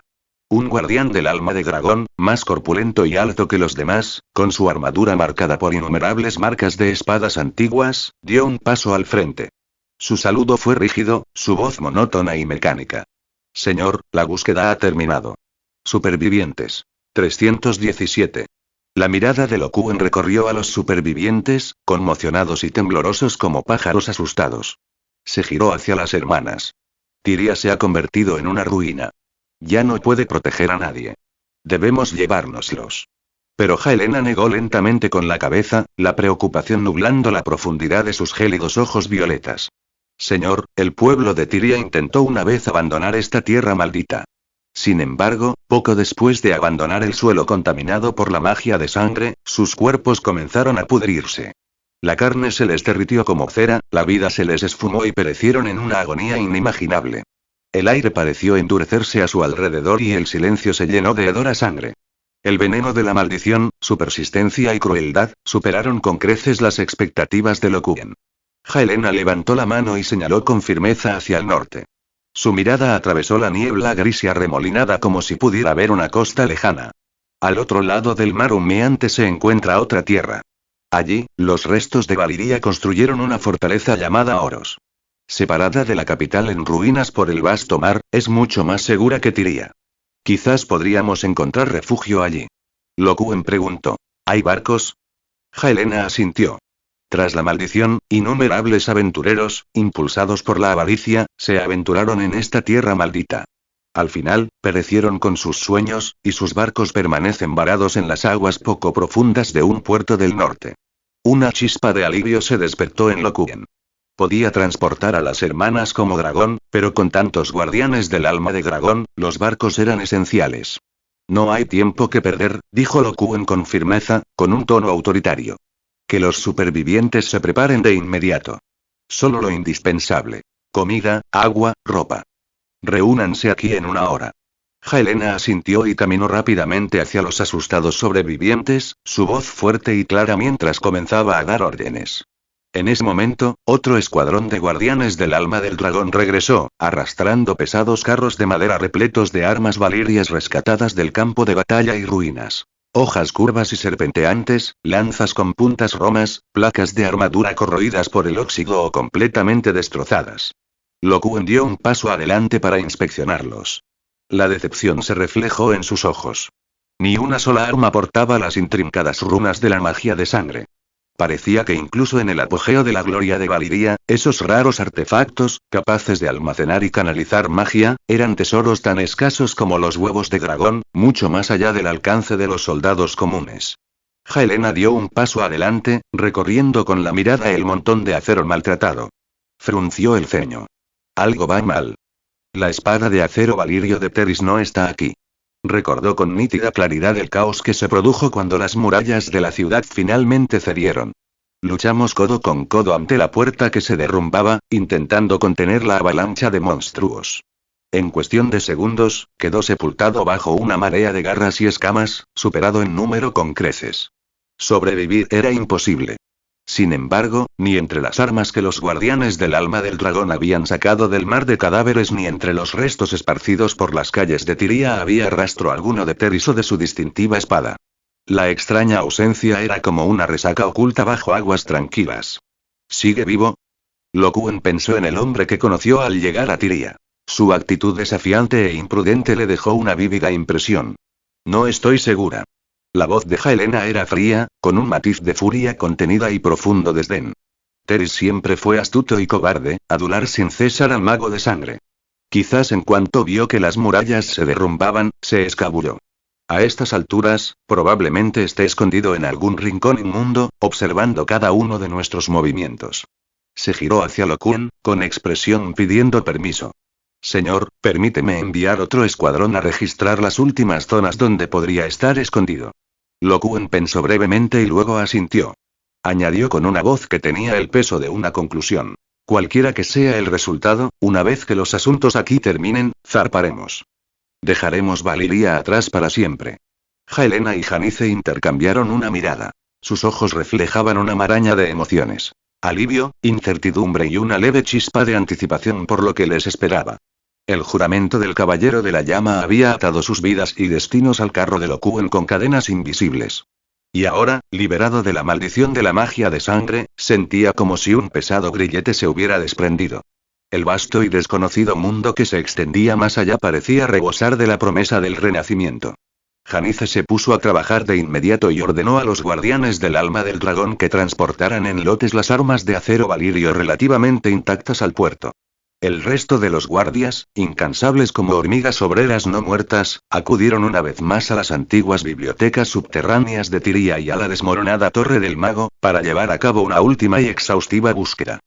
Un guardián del alma de dragón, más corpulento y alto que los demás, con su armadura marcada por innumerables marcas de espadas antiguas, dio un paso al frente. Su saludo fue rígido, su voz monótona y mecánica. Señor, la búsqueda ha terminado. Supervivientes. 317. La mirada de Lokuen recorrió a los supervivientes, conmocionados y temblorosos como pájaros asustados. Se giró hacia las hermanas. Tiria se ha convertido en una ruina. Ya no puede proteger a nadie. Debemos llevárnoslos. Pero Helaena negó lentamente con la cabeza, la preocupación nublando la profundidad de sus gélidos ojos violetas. Señor, el pueblo de Tiria intentó una vez abandonar esta tierra maldita. Sin embargo, poco después de abandonar el suelo contaminado por la magia de sangre, sus cuerpos comenzaron a pudrirse. La carne se les derritió como cera, la vida se les esfumó y perecieron en una agonía inimaginable. El aire pareció endurecerse a su alrededor y el silencio se llenó de hedor a sangre. El veneno de la maldición, su persistencia y crueldad, superaron con creces las expectativas de Lokuen. Helaena levantó la mano y señaló con firmeza hacia el norte. Su mirada atravesó la niebla gris y arremolinada como si pudiera ver una costa lejana. Al otro lado del mar humeante se encuentra otra tierra. Allí, los restos de Valyria construyeron una fortaleza llamada Oros. Separada de la capital en ruinas por el vasto mar, es mucho más segura que Tiria. Quizás podríamos encontrar refugio allí. Lokuen preguntó: ¿hay barcos? Helaena asintió. Tras la maldición, innumerables aventureros, impulsados por la avaricia, se aventuraron en esta tierra maldita. Al final, perecieron con sus sueños, y sus barcos permanecen varados en las aguas poco profundas de un puerto del norte. Una chispa de alivio se despertó en Lokuen. Podía transportar a las hermanas como dragón, pero con tantos guardianes del alma de dragón, los barcos eran esenciales. No hay tiempo que perder, dijo Lokuen con firmeza, con un tono autoritario. Que los supervivientes se preparen de inmediato. Solo lo indispensable. Comida, agua, ropa. Reúnanse aquí en una hora. Helaena asintió y caminó rápidamente hacia los asustados sobrevivientes, su voz fuerte y clara mientras comenzaba a dar órdenes. En ese momento, otro escuadrón de guardianes del alma del dragón regresó, arrastrando pesados carros de madera repletos de armas valyrias rescatadas del campo de batalla y ruinas. Hojas curvas y serpenteantes, lanzas con puntas romas, placas de armadura corroídas por el óxido o completamente destrozadas. Lokuen dio un paso adelante para inspeccionarlos. La decepción se reflejó en sus ojos. Ni una sola arma portaba las intrincadas runas de la magia de sangre. Parecía que incluso en el apogeo de la gloria de Valiria, esos raros artefactos, capaces de almacenar y canalizar magia, eran tesoros tan escasos como los huevos de dragón, mucho más allá del alcance de los soldados comunes. Helena dio un paso adelante, recorriendo con la mirada el montón de acero maltratado. Frunció el ceño. Algo va mal. La espada de acero Valirio de Teris no está aquí. Recordó con nítida claridad el caos que se produjo cuando las murallas de la ciudad finalmente cedieron. Luchamos codo con codo ante la puerta que se derrumbaba, intentando contener la avalancha de monstruos. En cuestión de segundos, quedó sepultado bajo una marea de garras y escamas, superado en número con creces. Sobrevivir era imposible. Sin embargo, ni entre las armas que los guardianes del alma del dragón habían sacado del mar de cadáveres ni entre los restos esparcidos por las calles de Tiria había rastro alguno de Teris o de su distintiva espada. La extraña ausencia era como una resaca oculta bajo aguas tranquilas. ¿Sigue vivo? Lo Quen pensó en el hombre que conoció al llegar a Tiria. Su actitud desafiante e imprudente le dejó una vívida impresión. No estoy segura. La voz de Helena era fría, con un matiz de furia contenida y profundo desdén. Teris siempre fue astuto y cobarde, adular sin cesar al mago de sangre. Quizás en cuanto vio que las murallas se derrumbaban, se escabulló. A estas alturas, probablemente esté escondido en algún rincón inmundo, observando cada uno de nuestros movimientos. Se giró hacia Lo Quen, con expresión pidiendo permiso. Señor, permíteme enviar otro escuadrón a registrar las últimas zonas donde podría estar escondido. Lo Quen pensó brevemente y luego asintió. Añadió con una voz que tenía el peso de una conclusión. Cualquiera que sea el resultado, una vez que los asuntos aquí terminen, zarparemos. Dejaremos Valiria atrás para siempre. Helena y Janice intercambiaron una mirada. Sus ojos reflejaban una maraña de emociones. Alivio, incertidumbre y una leve chispa de anticipación por lo que les esperaba. El juramento del Caballero de la Llama había atado sus vidas y destinos al carro de Lo Quen con cadenas invisibles. Y ahora, liberado de la maldición de la magia de sangre, sentía como si un pesado grillete se hubiera desprendido. El vasto y desconocido mundo que se extendía más allá parecía rebosar de la promesa del renacimiento. Janice se puso a trabajar de inmediato y ordenó a los guardianes del alma del dragón que transportaran en lotes las armas de acero Valirio relativamente intactas al puerto. El resto de los guardias, incansables como hormigas obreras no muertas, acudieron una vez más a las antiguas bibliotecas subterráneas de Tiria y a la desmoronada Torre del Mago, para llevar a cabo una última y exhaustiva búsqueda.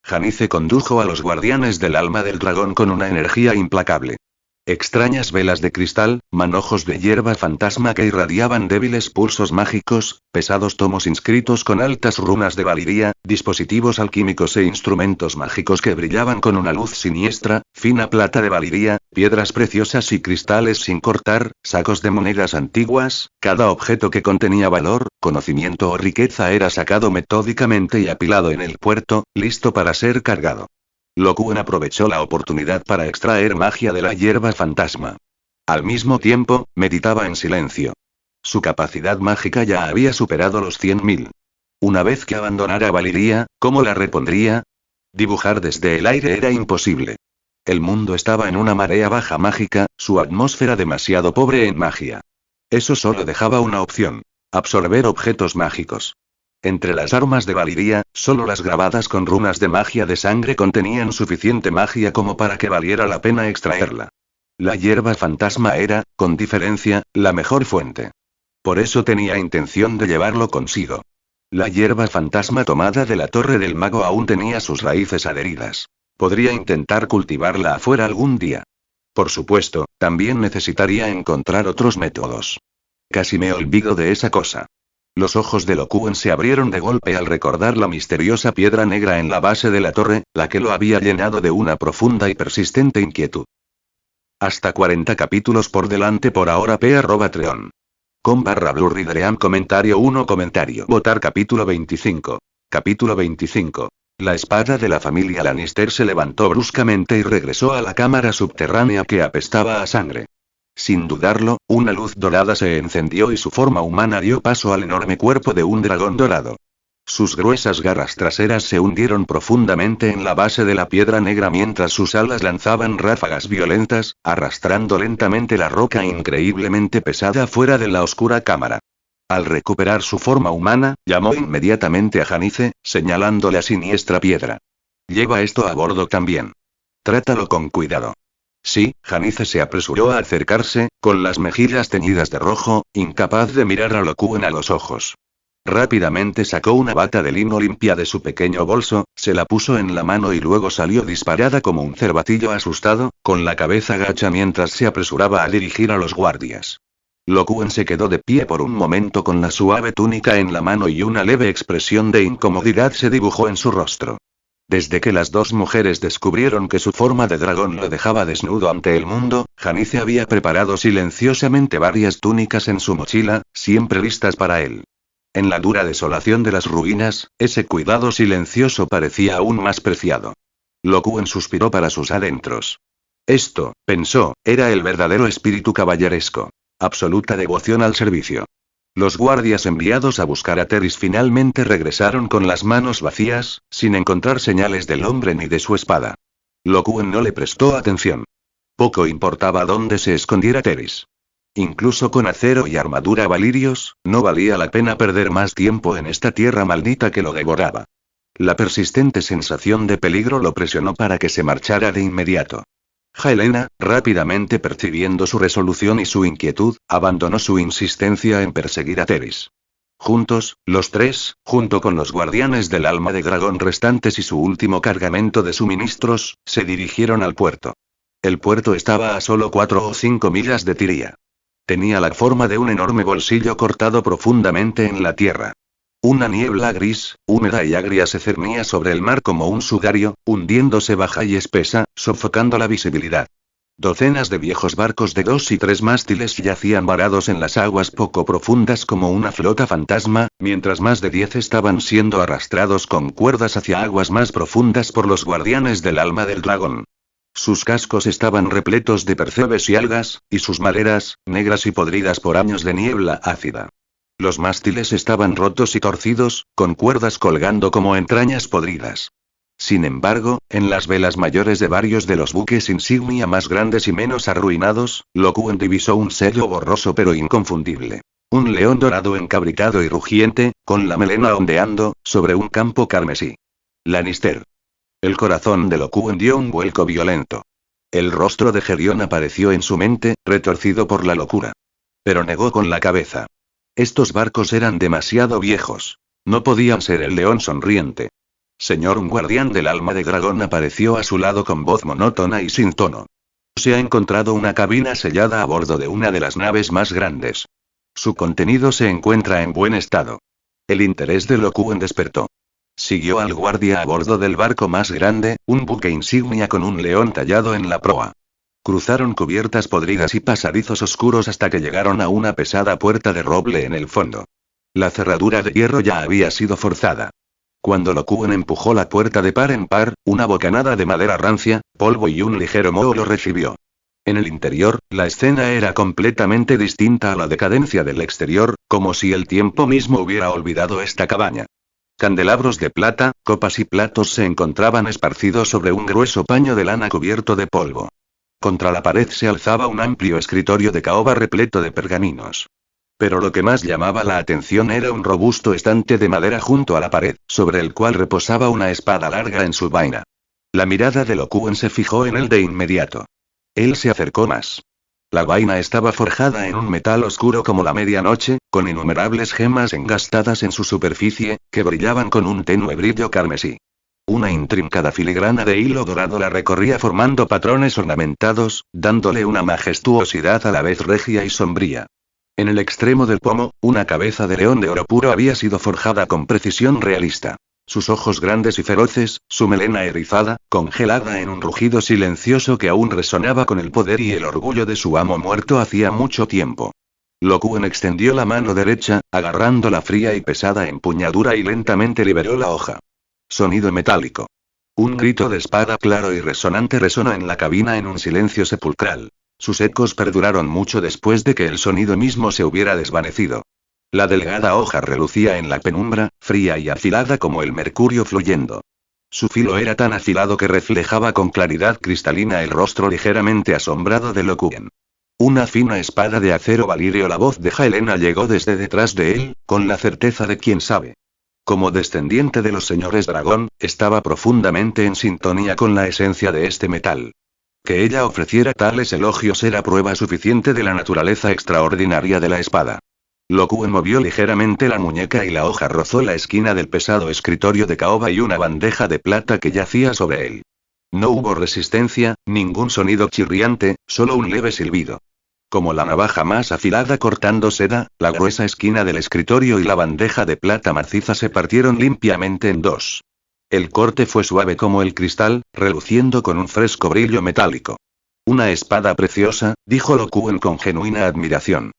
Janice condujo a los guardianes del alma del dragón con una energía implacable. Extrañas velas de cristal, manojos de hierba fantasma que irradiaban débiles pulsos mágicos, pesados tomos inscritos con altas runas de Valiria, dispositivos alquímicos e instrumentos mágicos que brillaban con una luz siniestra, fina plata de Valiria, piedras preciosas y cristales sin cortar, sacos de monedas antiguas, cada objeto que contenía valor, conocimiento o riqueza era sacado metódicamente y apilado en el puerto, listo para ser cargado. Lo Quen aprovechó la oportunidad para extraer magia de la hierba fantasma. Al mismo tiempo, meditaba en silencio. Su capacidad mágica ya había superado los 100.000. Una vez que abandonara Valiria, ¿cómo la repondría? Dibujar desde el aire era imposible. El mundo estaba en una marea baja mágica, su atmósfera demasiado pobre en magia. Eso solo dejaba una opción: absorber objetos mágicos. Entre las armas de Valiria, solo las grabadas con runas de magia de sangre contenían suficiente magia como para que valiera la pena extraerla. La hierba fantasma era, con diferencia, la mejor fuente. Por eso tenía intención de llevarlo consigo. La hierba fantasma tomada de la Torre del Mago aún tenía sus raíces adheridas. Podría intentar cultivarla afuera algún día. Por supuesto, también necesitaría encontrar otros métodos. Casi me olvido de esa cosa. Los ojos de Lo Quen se abrieron de golpe al recordar la misteriosa piedra negra en la base de la torre, la que lo había llenado de una profunda y persistente inquietud. Hasta 40 capítulos por delante por ahora p@treon.com/blurridream comentario 1 comentario votar capítulo 25. Capítulo 25. La espada de la familia Lannister se levantó bruscamente y regresó a la cámara subterránea que apestaba a sangre. Sin dudarlo, una luz dorada se encendió y su forma humana dio paso al enorme cuerpo de un dragón dorado. Sus gruesas garras traseras se hundieron profundamente en la base de la piedra negra mientras sus alas lanzaban ráfagas violentas, arrastrando lentamente la roca increíblemente pesada fuera de la oscura cámara. Al recuperar su forma humana, llamó inmediatamente a Janice, señalando la siniestra piedra. Lleva esto a bordo también. Trátalo con cuidado. Sí, Janice se apresuró a acercarse, con las mejillas teñidas de rojo, incapaz de mirar a Lokuen a los ojos. Rápidamente sacó una bata de lino limpia de su pequeño bolso, se la puso en la mano y luego salió disparada como un cervatillo asustado, con la cabeza gacha mientras se apresuraba a dirigir a los guardias. Lokuen se quedó de pie por un momento con la suave túnica en la mano y una leve expresión de incomodidad se dibujó en su rostro. Desde que las dos mujeres descubrieron que su forma de dragón lo dejaba desnudo ante el mundo, Janice había preparado silenciosamente varias túnicas en su mochila, siempre listas para él. En la dura desolación de las ruinas, ese cuidado silencioso parecía aún más preciado. Lokuen suspiró para sus adentros. Esto, pensó, era el verdadero espíritu caballeresco. Absoluta devoción al servicio. Los guardias enviados a buscar a Teris finalmente regresaron con las manos vacías, sin encontrar señales del hombre ni de su espada. Lokuen no le prestó atención. Poco importaba dónde se escondiera Teris. Incluso con acero y armadura valirios, no valía la pena perder más tiempo en esta tierra maldita que lo devoraba. La persistente sensación de peligro lo presionó para que se marchara de inmediato. Helena, rápidamente percibiendo su resolución y su inquietud, abandonó su insistencia en perseguir a Teris. Juntos, los tres, junto con los guardianes del alma de dragón restantes y su último cargamento de suministros, se dirigieron al puerto. El puerto estaba a solo 4 o 5 millas de Tiria. Tenía la forma de un enorme bolsillo cortado profundamente en la tierra. Una niebla gris, húmeda y agria se cernía sobre el mar como un sudario, hundiéndose baja y espesa, sofocando la visibilidad. Docenas de viejos barcos de 2 y 3 mástiles yacían varados en las aguas poco profundas como una flota fantasma, mientras más de 10 estaban siendo arrastrados con cuerdas hacia aguas más profundas por los guardianes del alma del dragón. Sus cascos estaban repletos de percebes y algas, y sus maderas, negras y podridas por años de niebla ácida. Los mástiles estaban rotos y torcidos, con cuerdas colgando como entrañas podridas. Sin embargo, en las velas mayores de varios de los buques insignia más grandes y menos arruinados, Lokuen divisó un sello borroso pero inconfundible. Un león dorado encabritado y rugiente, con la melena ondeando, sobre un campo carmesí. Lannister. El corazón de Lokuen dio un vuelco violento. El rostro de Gerion apareció en su mente, retorcido por la locura. Pero negó con la cabeza. Estos barcos eran demasiado viejos. No podían ser el león sonriente. Señor, un guardián del alma de dragón apareció a su lado con voz monótona y sin tono. Se ha encontrado una cabina sellada a bordo de una de las naves más grandes. Su contenido se encuentra en buen estado. El interés de Lokuen despertó. Siguió al guardia a bordo del barco más grande, un buque insignia con un león tallado en la proa. Cruzaron cubiertas podridas y pasadizos oscuros hasta que llegaron a una pesada puerta de roble en el fondo. La cerradura de hierro ya había sido forzada. Cuando Lokuen empujó la puerta de par en par, una bocanada de madera rancia, polvo y un ligero moho lo recibió. En el interior, la escena era completamente distinta a la decadencia del exterior, como si el tiempo mismo hubiera olvidado esta cabaña. Candelabros de plata, copas y platos se encontraban esparcidos sobre un grueso paño de lana cubierto de polvo. Contra la pared se alzaba un amplio escritorio de caoba repleto de pergaminos. Pero lo que más llamaba la atención era un robusto estante de madera junto a la pared, sobre el cual reposaba una espada larga en su vaina. La mirada de Lokuen se fijó en él de inmediato. Él se acercó más. La vaina estaba forjada en un metal oscuro como la medianoche, con innumerables gemas engastadas en su superficie, que brillaban con un tenue brillo carmesí. Una intrincada filigrana de hilo dorado la recorría formando patrones ornamentados, dándole una majestuosidad a la vez regia y sombría. En el extremo del pomo, una cabeza de león de oro puro había sido forjada con precisión realista. Sus ojos grandes y feroces, su melena erizada, congelada en un rugido silencioso que aún resonaba con el poder y el orgullo de su amo muerto hacía mucho tiempo. Lokuen extendió la mano derecha, agarrando la fría y pesada empuñadura y lentamente liberó la hoja. Sonido metálico. Un grito de espada claro y resonante resonó en la cabina en un silencio sepulcral. Sus ecos perduraron mucho después de que el sonido mismo se hubiera desvanecido. La delgada hoja relucía en la penumbra, fría y afilada como el mercurio fluyendo. Su filo era tan afilado que reflejaba con claridad cristalina el rostro ligeramente asombrado de Lokuen. Una fina espada de acero valirio. La voz de Helena llegó desde detrás de él, con la certeza de quien sabe. Como descendiente de los señores dragón, estaba profundamente en sintonía con la esencia de este metal. Que ella ofreciera tales elogios era prueba suficiente de la naturaleza extraordinaria de la espada. Lo Kuen movió ligeramente la muñeca y la hoja rozó la esquina del pesado escritorio de caoba y una bandeja de plata que yacía sobre él. No hubo resistencia, ningún sonido chirriante, solo un leve silbido. Como la navaja más afilada cortando seda, la gruesa esquina del escritorio y la bandeja de plata maciza se partieron limpiamente en dos. El corte fue suave como el cristal, reluciendo con un fresco brillo metálico. Una espada preciosa, dijo Lo Kuen con genuina admiración.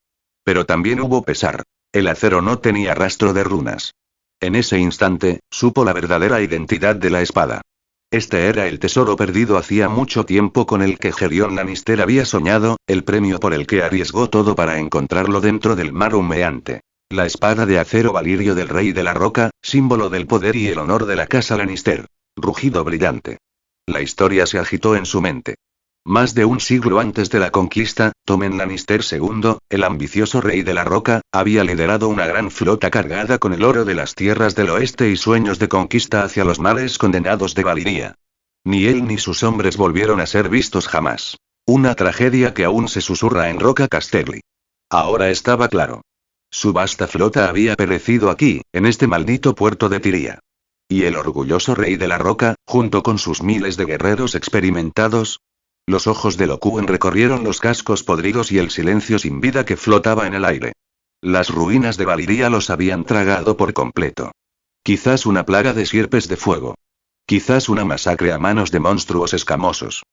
Pero también hubo pesar. El acero no tenía rastro de runas. En ese instante, supo la verdadera identidad de la espada. Este era el tesoro perdido hacía mucho tiempo con el que Gerion Lannister había soñado, el premio por el que arriesgó todo para encontrarlo dentro del mar humeante. La espada de acero valirio del Rey de la Roca, símbolo del poder y el honor de la casa Lannister. Rugido brillante. La historia se agitó en su mente. Más de un siglo antes de la conquista, Tommen Lannister II, el ambicioso Rey de la Roca, había liderado una gran flota cargada con el oro de las tierras del oeste y sueños de conquista hacia los mares condenados de Valiria. Ni él ni sus hombres volvieron a ser vistos jamás. Una tragedia que aún se susurra en Roca Casterly. Ahora estaba claro. Su vasta flota había perecido aquí, en este maldito puerto de Tiria. Y el orgulloso Rey de la Roca, junto con sus miles de guerreros experimentados. Los ojos de Lo Kuen recorrieron los cascos podridos y el silencio sin vida que flotaba en el aire. Las ruinas de Valiria los habían tragado por completo. Quizás una plaga de sierpes de fuego. Quizás una masacre a manos de monstruos escamosos.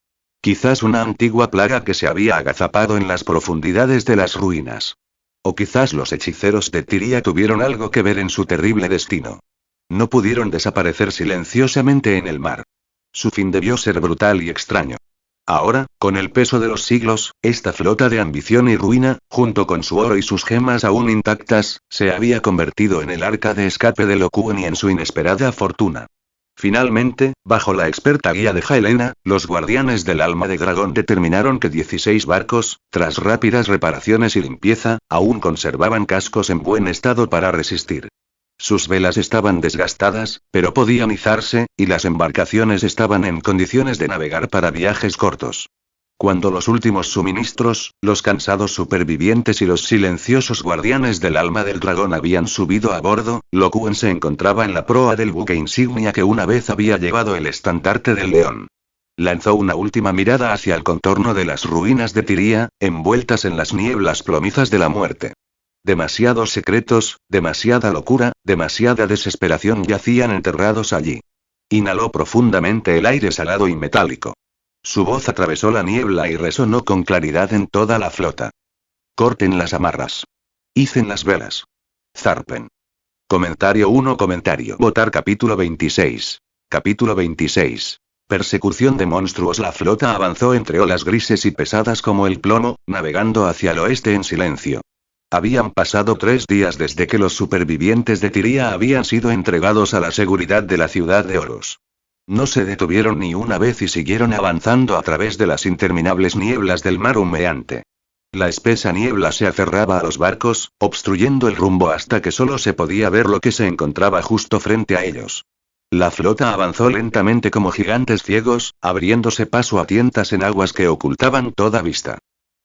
Quizás una antigua plaga que se había agazapado en las profundidades de las ruinas. O quizás los hechiceros de Tiria tuvieron algo que ver en su terrible destino. No pudieron desaparecer silenciosamente en el mar. Su fin debió ser brutal y extraño. Ahora, con el peso de los siglos, esta flota de ambición y ruina, junto con su oro y sus gemas aún intactas, se había convertido en el arca de escape de Lo Kuen y en su inesperada fortuna. Finalmente, bajo la experta guía de Helena, los guardianes del alma de dragón determinaron que 16 barcos, tras rápidas reparaciones y limpieza, aún conservaban cascos en buen estado para resistir. Sus velas estaban desgastadas, pero podían izarse, y las embarcaciones estaban en condiciones de navegar para viajes cortos. Cuando los últimos suministros, los cansados supervivientes y los silenciosos guardianes del alma del dragón habían subido a bordo, Lo Kuen se encontraba en la proa del buque insignia que una vez había llevado el estandarte del león. Lanzó una última mirada hacia el contorno de las ruinas de Tiria, envueltas en las nieblas plomizas de la muerte. Demasiados secretos, demasiada locura, demasiada desesperación yacían enterrados allí. Inhaló profundamente el aire salado y metálico. Su voz atravesó la niebla y resonó con claridad en toda la flota. Corten las amarras. Icen las velas. Zarpen. Comentario 1. Votar capítulo 26. Capítulo 26. Persecución de monstruos. La flota avanzó entre olas grises y pesadas como el plomo, navegando hacia el oeste en silencio. Habían pasado 3 días desde que los supervivientes de Tiria habían sido entregados a la seguridad de la ciudad de Oros. No se detuvieron ni una vez y siguieron avanzando a través de las interminables nieblas del mar humeante. La espesa niebla se aferraba a los barcos, obstruyendo el rumbo hasta que solo se podía ver lo que se encontraba justo frente a ellos. La flota avanzó lentamente como gigantes ciegos, abriéndose paso a tientas en aguas que ocultaban toda vista.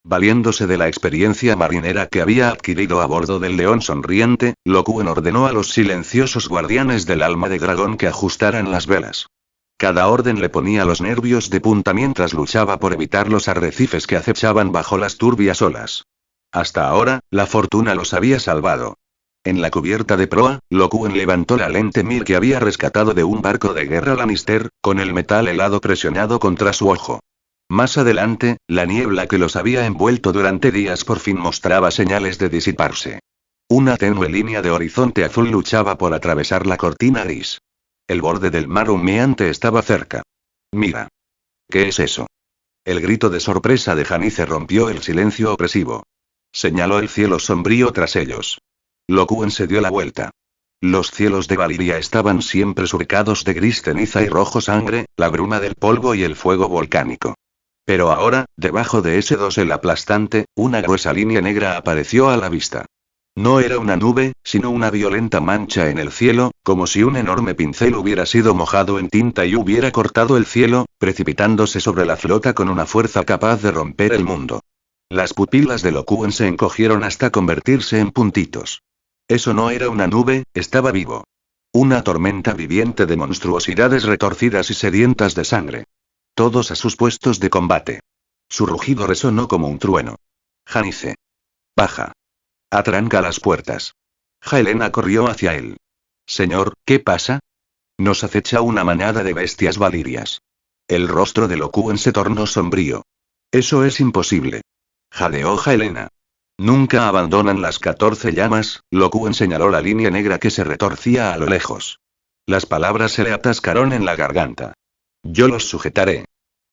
Valiéndose de la experiencia marinera que había adquirido a bordo del León Sonriente, Lo Kuen ordenó a los silenciosos guardianes del alma de dragón que ajustaran las velas. Cada orden le ponía los nervios de punta mientras luchaba por evitar los arrecifes que acechaban bajo las turbias olas. Hasta ahora, la fortuna los había salvado. En la cubierta de proa, Lo Kuen levantó la lente Mir que había rescatado de un barco de guerra Lannister, con el metal helado presionado contra su ojo. Más adelante, la niebla que los había envuelto durante días por fin mostraba señales de disiparse. Una tenue línea de horizonte azul luchaba por atravesar la cortina gris. El borde del mar humeante estaba cerca. Mira. ¿Qué es eso? El grito de sorpresa de Janice rompió el silencio opresivo. Señaló el cielo sombrío tras ellos. Lo Kuen se dio la vuelta. Los cielos de Valiria estaban siempre surcados de gris ceniza y rojo sangre, la bruma del polvo y el fuego volcánico. Pero ahora, debajo de ese dosel aplastante, una gruesa línea negra apareció a la vista. No era una nube, sino una violenta mancha en el cielo, como si un enorme pincel hubiera sido mojado en tinta y hubiera cortado el cielo, precipitándose sobre la flota con una fuerza capaz de romper el mundo. Las pupilas de Lokuen se encogieron hasta convertirse en puntitos. Eso no era una nube, estaba vivo. Una tormenta viviente de monstruosidades retorcidas y sedientas de sangre. Todos a sus puestos de combate. Su rugido resonó como un trueno. Janice. Baja. Atranca las puertas. Helena corrió hacia él. Señor, ¿qué pasa? Nos acecha una manada de bestias valirias. El rostro de Lokuen se tornó sombrío. Eso es imposible. Jadeó Helena. Nunca abandonan las 14 llamas, Lokuen señaló la línea negra que se retorcía a lo lejos. Las palabras se le atascaron en la garganta. Yo los sujetaré.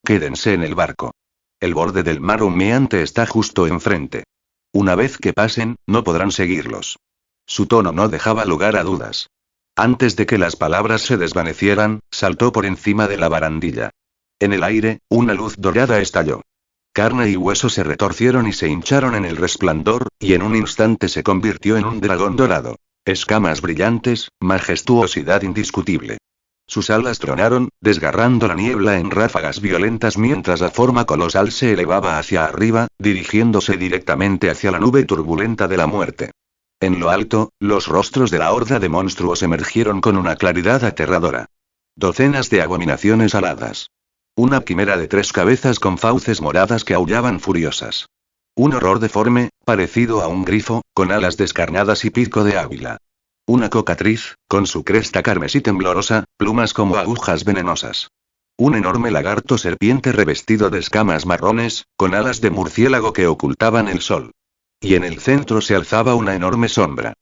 Quédense en el barco. El borde del mar humeante está justo enfrente. Una vez que pasen, no podrán seguirlos. Su tono no dejaba lugar a dudas. Antes de que las palabras se desvanecieran, saltó por encima de la barandilla. En el aire, una luz dorada estalló. Carne y hueso se retorcieron y se hincharon en el resplandor, y en un instante se convirtió en un dragón dorado. Escamas brillantes, majestuosidad indiscutible. Sus alas tronaron, desgarrando la niebla en ráfagas violentas mientras la forma colosal se elevaba hacia arriba, dirigiéndose directamente hacia la nube turbulenta de la muerte. En lo alto, los rostros de la horda de monstruos emergieron con una claridad aterradora. Docenas de abominaciones aladas. Una quimera de 3 cabezas con fauces moradas que aullaban furiosas. Un horror deforme, parecido a un grifo, con alas descarnadas y pico de águila. Una cocatriz, con su cresta carmesí temblorosa, plumas como agujas venenosas. Un enorme lagarto serpiente revestido de escamas marrones, con alas de murciélago que ocultaban el sol. Y en el centro se alzaba una enorme sombra.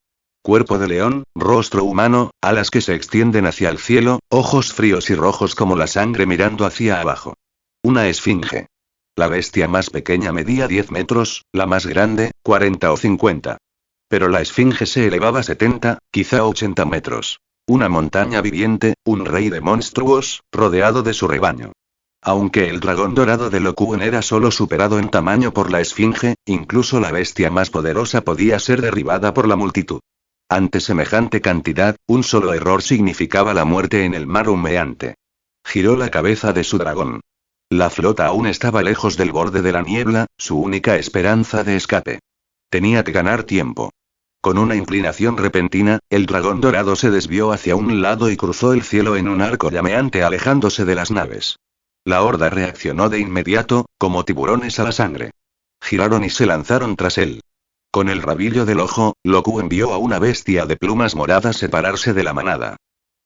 Cuerpo de león, rostro humano, alas que se extienden hacia el cielo, ojos fríos y rojos como la sangre mirando hacia abajo. Una esfinge. La bestia más pequeña medía 10 metros, la más grande, 40 o 50. Pero la esfinge se elevaba 70, quizá 80 metros. Una montaña viviente, un rey de monstruos, rodeado de su rebaño. Aunque el dragón dorado de Lokuen era solo superado en tamaño por la esfinge, incluso la bestia más poderosa podía ser derribada por la multitud. Ante semejante cantidad, un solo error significaba la muerte en el mar humeante. Giró la cabeza de su dragón. La flota aún estaba lejos del borde de la niebla, su única esperanza de escape. Tenía que ganar tiempo. Con una inclinación repentina, el dragón dorado se desvió hacia un lado y cruzó el cielo en un arco llameante alejándose de las naves. La horda reaccionó de inmediato, como tiburones a la sangre. Giraron y se lanzaron tras él. Con el rabillo del ojo, Lokuen vio a una bestia de plumas moradas separarse de la manada.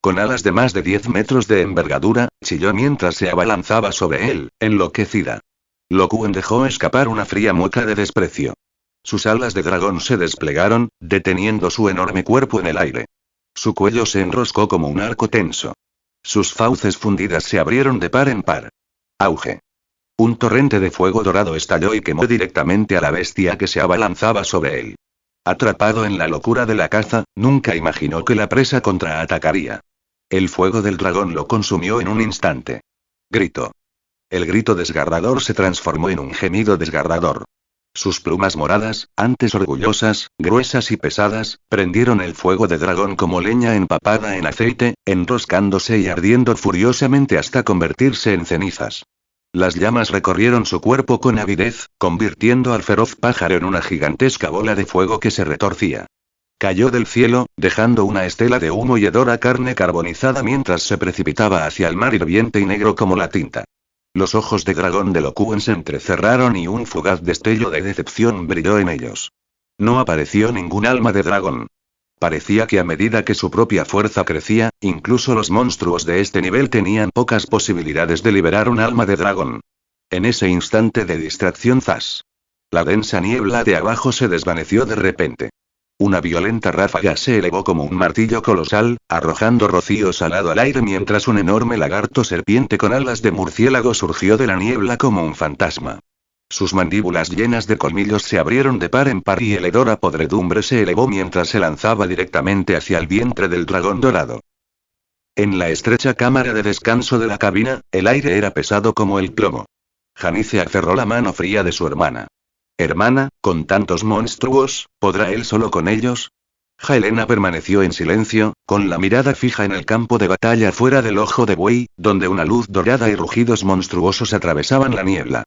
Con alas de más de 10 metros de envergadura, chilló mientras se abalanzaba sobre él, enloquecida. Lokuen dejó escapar una fría mueca de desprecio. Sus alas de dragón se desplegaron, deteniendo su enorme cuerpo en el aire. Su cuello se enroscó como un arco tenso. Sus fauces fundidas se abrieron de par en par. Auge. Un torrente de fuego dorado estalló y quemó directamente a la bestia que se abalanzaba sobre él. Atrapado en la locura de la caza, nunca imaginó que la presa contraatacaría. El fuego del dragón lo consumió en un instante. Gritó. El grito desgarrador se transformó en un gemido desgarrador. Sus plumas moradas, antes orgullosas, gruesas y pesadas, prendieron el fuego de dragón como leña empapada en aceite, enroscándose y ardiendo furiosamente hasta convertirse en cenizas. Las llamas recorrieron su cuerpo con avidez, convirtiendo al feroz pájaro en una gigantesca bola de fuego que se retorcía. Cayó del cielo, dejando una estela de humo y hedor a carne carbonizada mientras se precipitaba hacia el mar hirviente y negro como la tinta. Los ojos de dragón de Lokuen se entrecerraron y un fugaz destello de decepción brilló en ellos. No apareció ningún alma de dragón. Parecía que a medida que su propia fuerza crecía, incluso los monstruos de este nivel tenían pocas posibilidades de liberar un alma de dragón. En ese instante de distracción zas. La densa niebla de abajo se desvaneció de repente. Una violenta ráfaga se elevó como un martillo colosal, arrojando rocío salado al aire mientras un enorme lagarto serpiente con alas de murciélago surgió de la niebla como un fantasma. Sus mandíbulas llenas de colmillos se abrieron de par en par y el hedor a podredumbre se elevó mientras se lanzaba directamente hacia el vientre del dragón dorado. En la estrecha cámara de descanso de la cabina, el aire era pesado como el plomo. Janice aferró la mano fría de su hermana. Hermana, con tantos monstruos, ¿podrá él solo con ellos? Helena permaneció en silencio, con la mirada fija en el campo de batalla fuera del ojo de buey, donde una luz dorada y rugidos monstruosos atravesaban la niebla.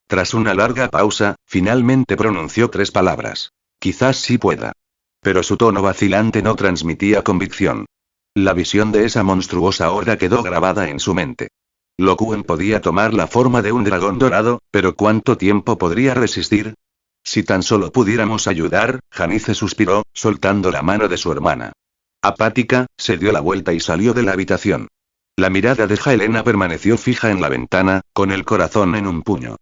Tras una larga pausa, finalmente pronunció 3 palabras. Quizás sí pueda. Pero su tono vacilante no transmitía convicción. La visión de esa monstruosa horda quedó grabada en su mente. Lo Quen podía tomar la forma de un dragón dorado, pero ¿cuánto tiempo podría resistir? Si tan solo pudiéramos ayudar, Janice suspiró, soltando la mano de su hermana. Apática, se dio la vuelta y salió de la habitación. La mirada de Helena permaneció fija en la ventana, con el corazón en un puño.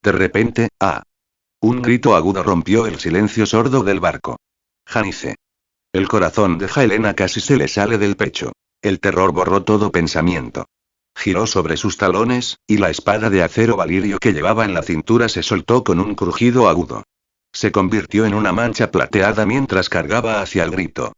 De repente, ¡ah! Un grito agudo rompió el silencio sordo del barco. Janice. El corazón de Helena casi se le sale del pecho. El terror borró todo pensamiento. Giró sobre sus talones, y la espada de acero valirio que llevaba en la cintura se soltó con un crujido agudo. Se convirtió en una mancha plateada mientras cargaba hacia el grito.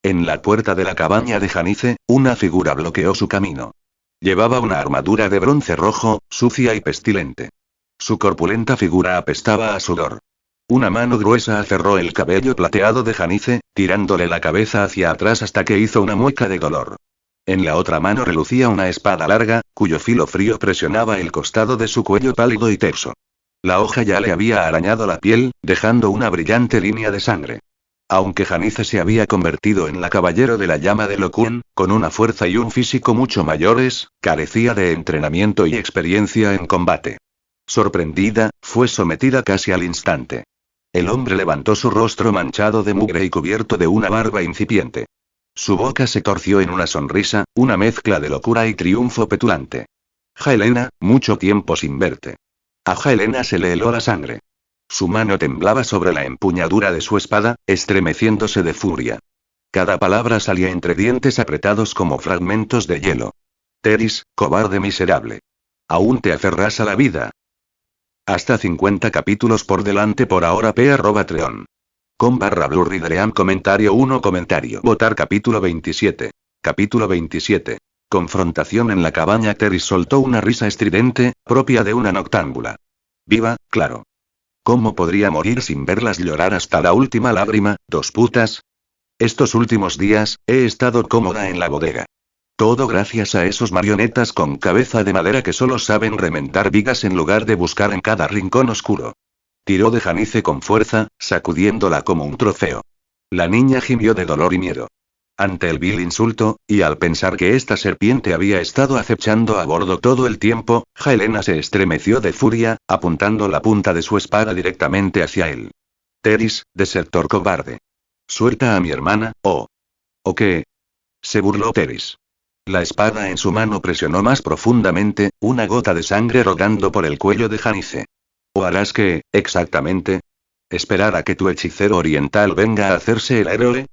En la puerta de la cabaña de Janice, una figura bloqueó su camino. Llevaba una armadura de bronce rojo, sucia y pestilente. Su corpulenta figura apestaba a sudor. Una mano gruesa aferró el cabello plateado de Janice, tirándole la cabeza hacia atrás hasta que hizo una mueca de dolor. En la otra mano relucía una espada larga, cuyo filo frío presionaba el costado de su cuello pálido y terso. La hoja ya le había arañado la piel, dejando una brillante línea de sangre. Aunque Janice se había convertido en la caballero de la llama de Lo Quen, con una fuerza y un físico mucho mayores, carecía de entrenamiento y experiencia en combate. Sorprendida, fue sometida casi al instante. El hombre levantó su rostro manchado de mugre y cubierto de una barba incipiente. Su boca se torció en una sonrisa, una mezcla de locura y triunfo petulante. Helena, mucho tiempo sin verte. A Helena se le heló la sangre. Su mano temblaba sobre la empuñadura de su espada, estremeciéndose de furia. Cada palabra salía entre dientes apretados como fragmentos de hielo. Teris, cobarde miserable. ¿Aún te aferras a la vida? Hasta 50 capítulos por delante por ahora p@treon. /blurridream comentario 1 comentario. Votar capítulo 27. Capítulo 27. Confrontación en la cabaña. Teris soltó una risa estridente, propia de una noctámbula. Viva, claro. ¿Cómo podría morir sin verlas llorar hasta la última lágrima, dos putas? Estos últimos días, he estado cómoda en la bodega. Todo gracias a esos marionetas con cabeza de madera que solo saben remendar vigas en lugar de buscar en cada rincón oscuro. Tiró de Janice con fuerza, sacudiéndola como un trofeo. La niña gimió de dolor y miedo. Ante el vil insulto, y al pensar que esta serpiente había estado acechando a bordo todo el tiempo, Helena se estremeció de furia, apuntando la punta de su espada directamente hacia él. Teris, desertor cobarde. Suelta a mi hermana, ¿o qué? Se burló Teris. La espada en su mano presionó más profundamente, una gota de sangre rodando por el cuello de Janice. ¿O harás qué, exactamente? ¿Esperar a que tu hechicero oriental venga a hacerse el héroe?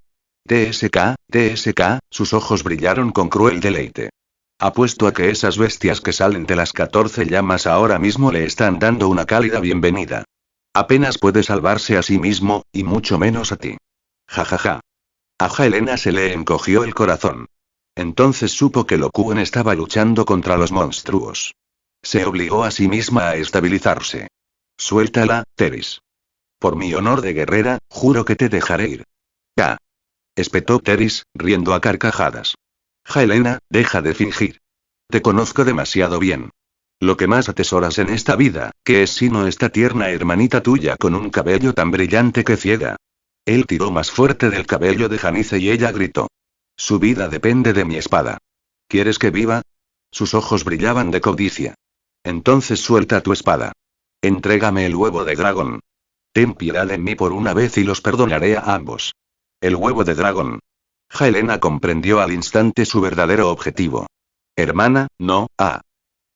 TSK, sus ojos brillaron con cruel deleite. Apuesto a que esas bestias que salen de las 14 llamas ahora mismo le están dando una cálida bienvenida. Apenas puede salvarse a sí mismo, y mucho menos a ti. Jajaja. A Helena se le encogió el corazón. Entonces supo que Lo Quen estaba luchando contra los monstruos. Se obligó a sí misma a estabilizarse. Suéltala, Teris. Por mi honor de guerrera, juro que te dejaré ir. ¡Ah! Espetó Teris, riendo a carcajadas. Helena, deja de fingir. Te conozco demasiado bien. Lo que más atesoras en esta vida, ¿qué es sino esta tierna hermanita tuya con un cabello tan brillante que ciega? Él tiró más fuerte del cabello de Janice y ella gritó. Su vida depende de mi espada. ¿Quieres que viva? Sus ojos brillaban de codicia. Entonces suelta tu espada. Entrégame el huevo de dragón. Ten piedad de mí por una vez y los perdonaré a ambos. El huevo de dragón. Helena comprendió al instante su verdadero objetivo. Hermana, no, ah.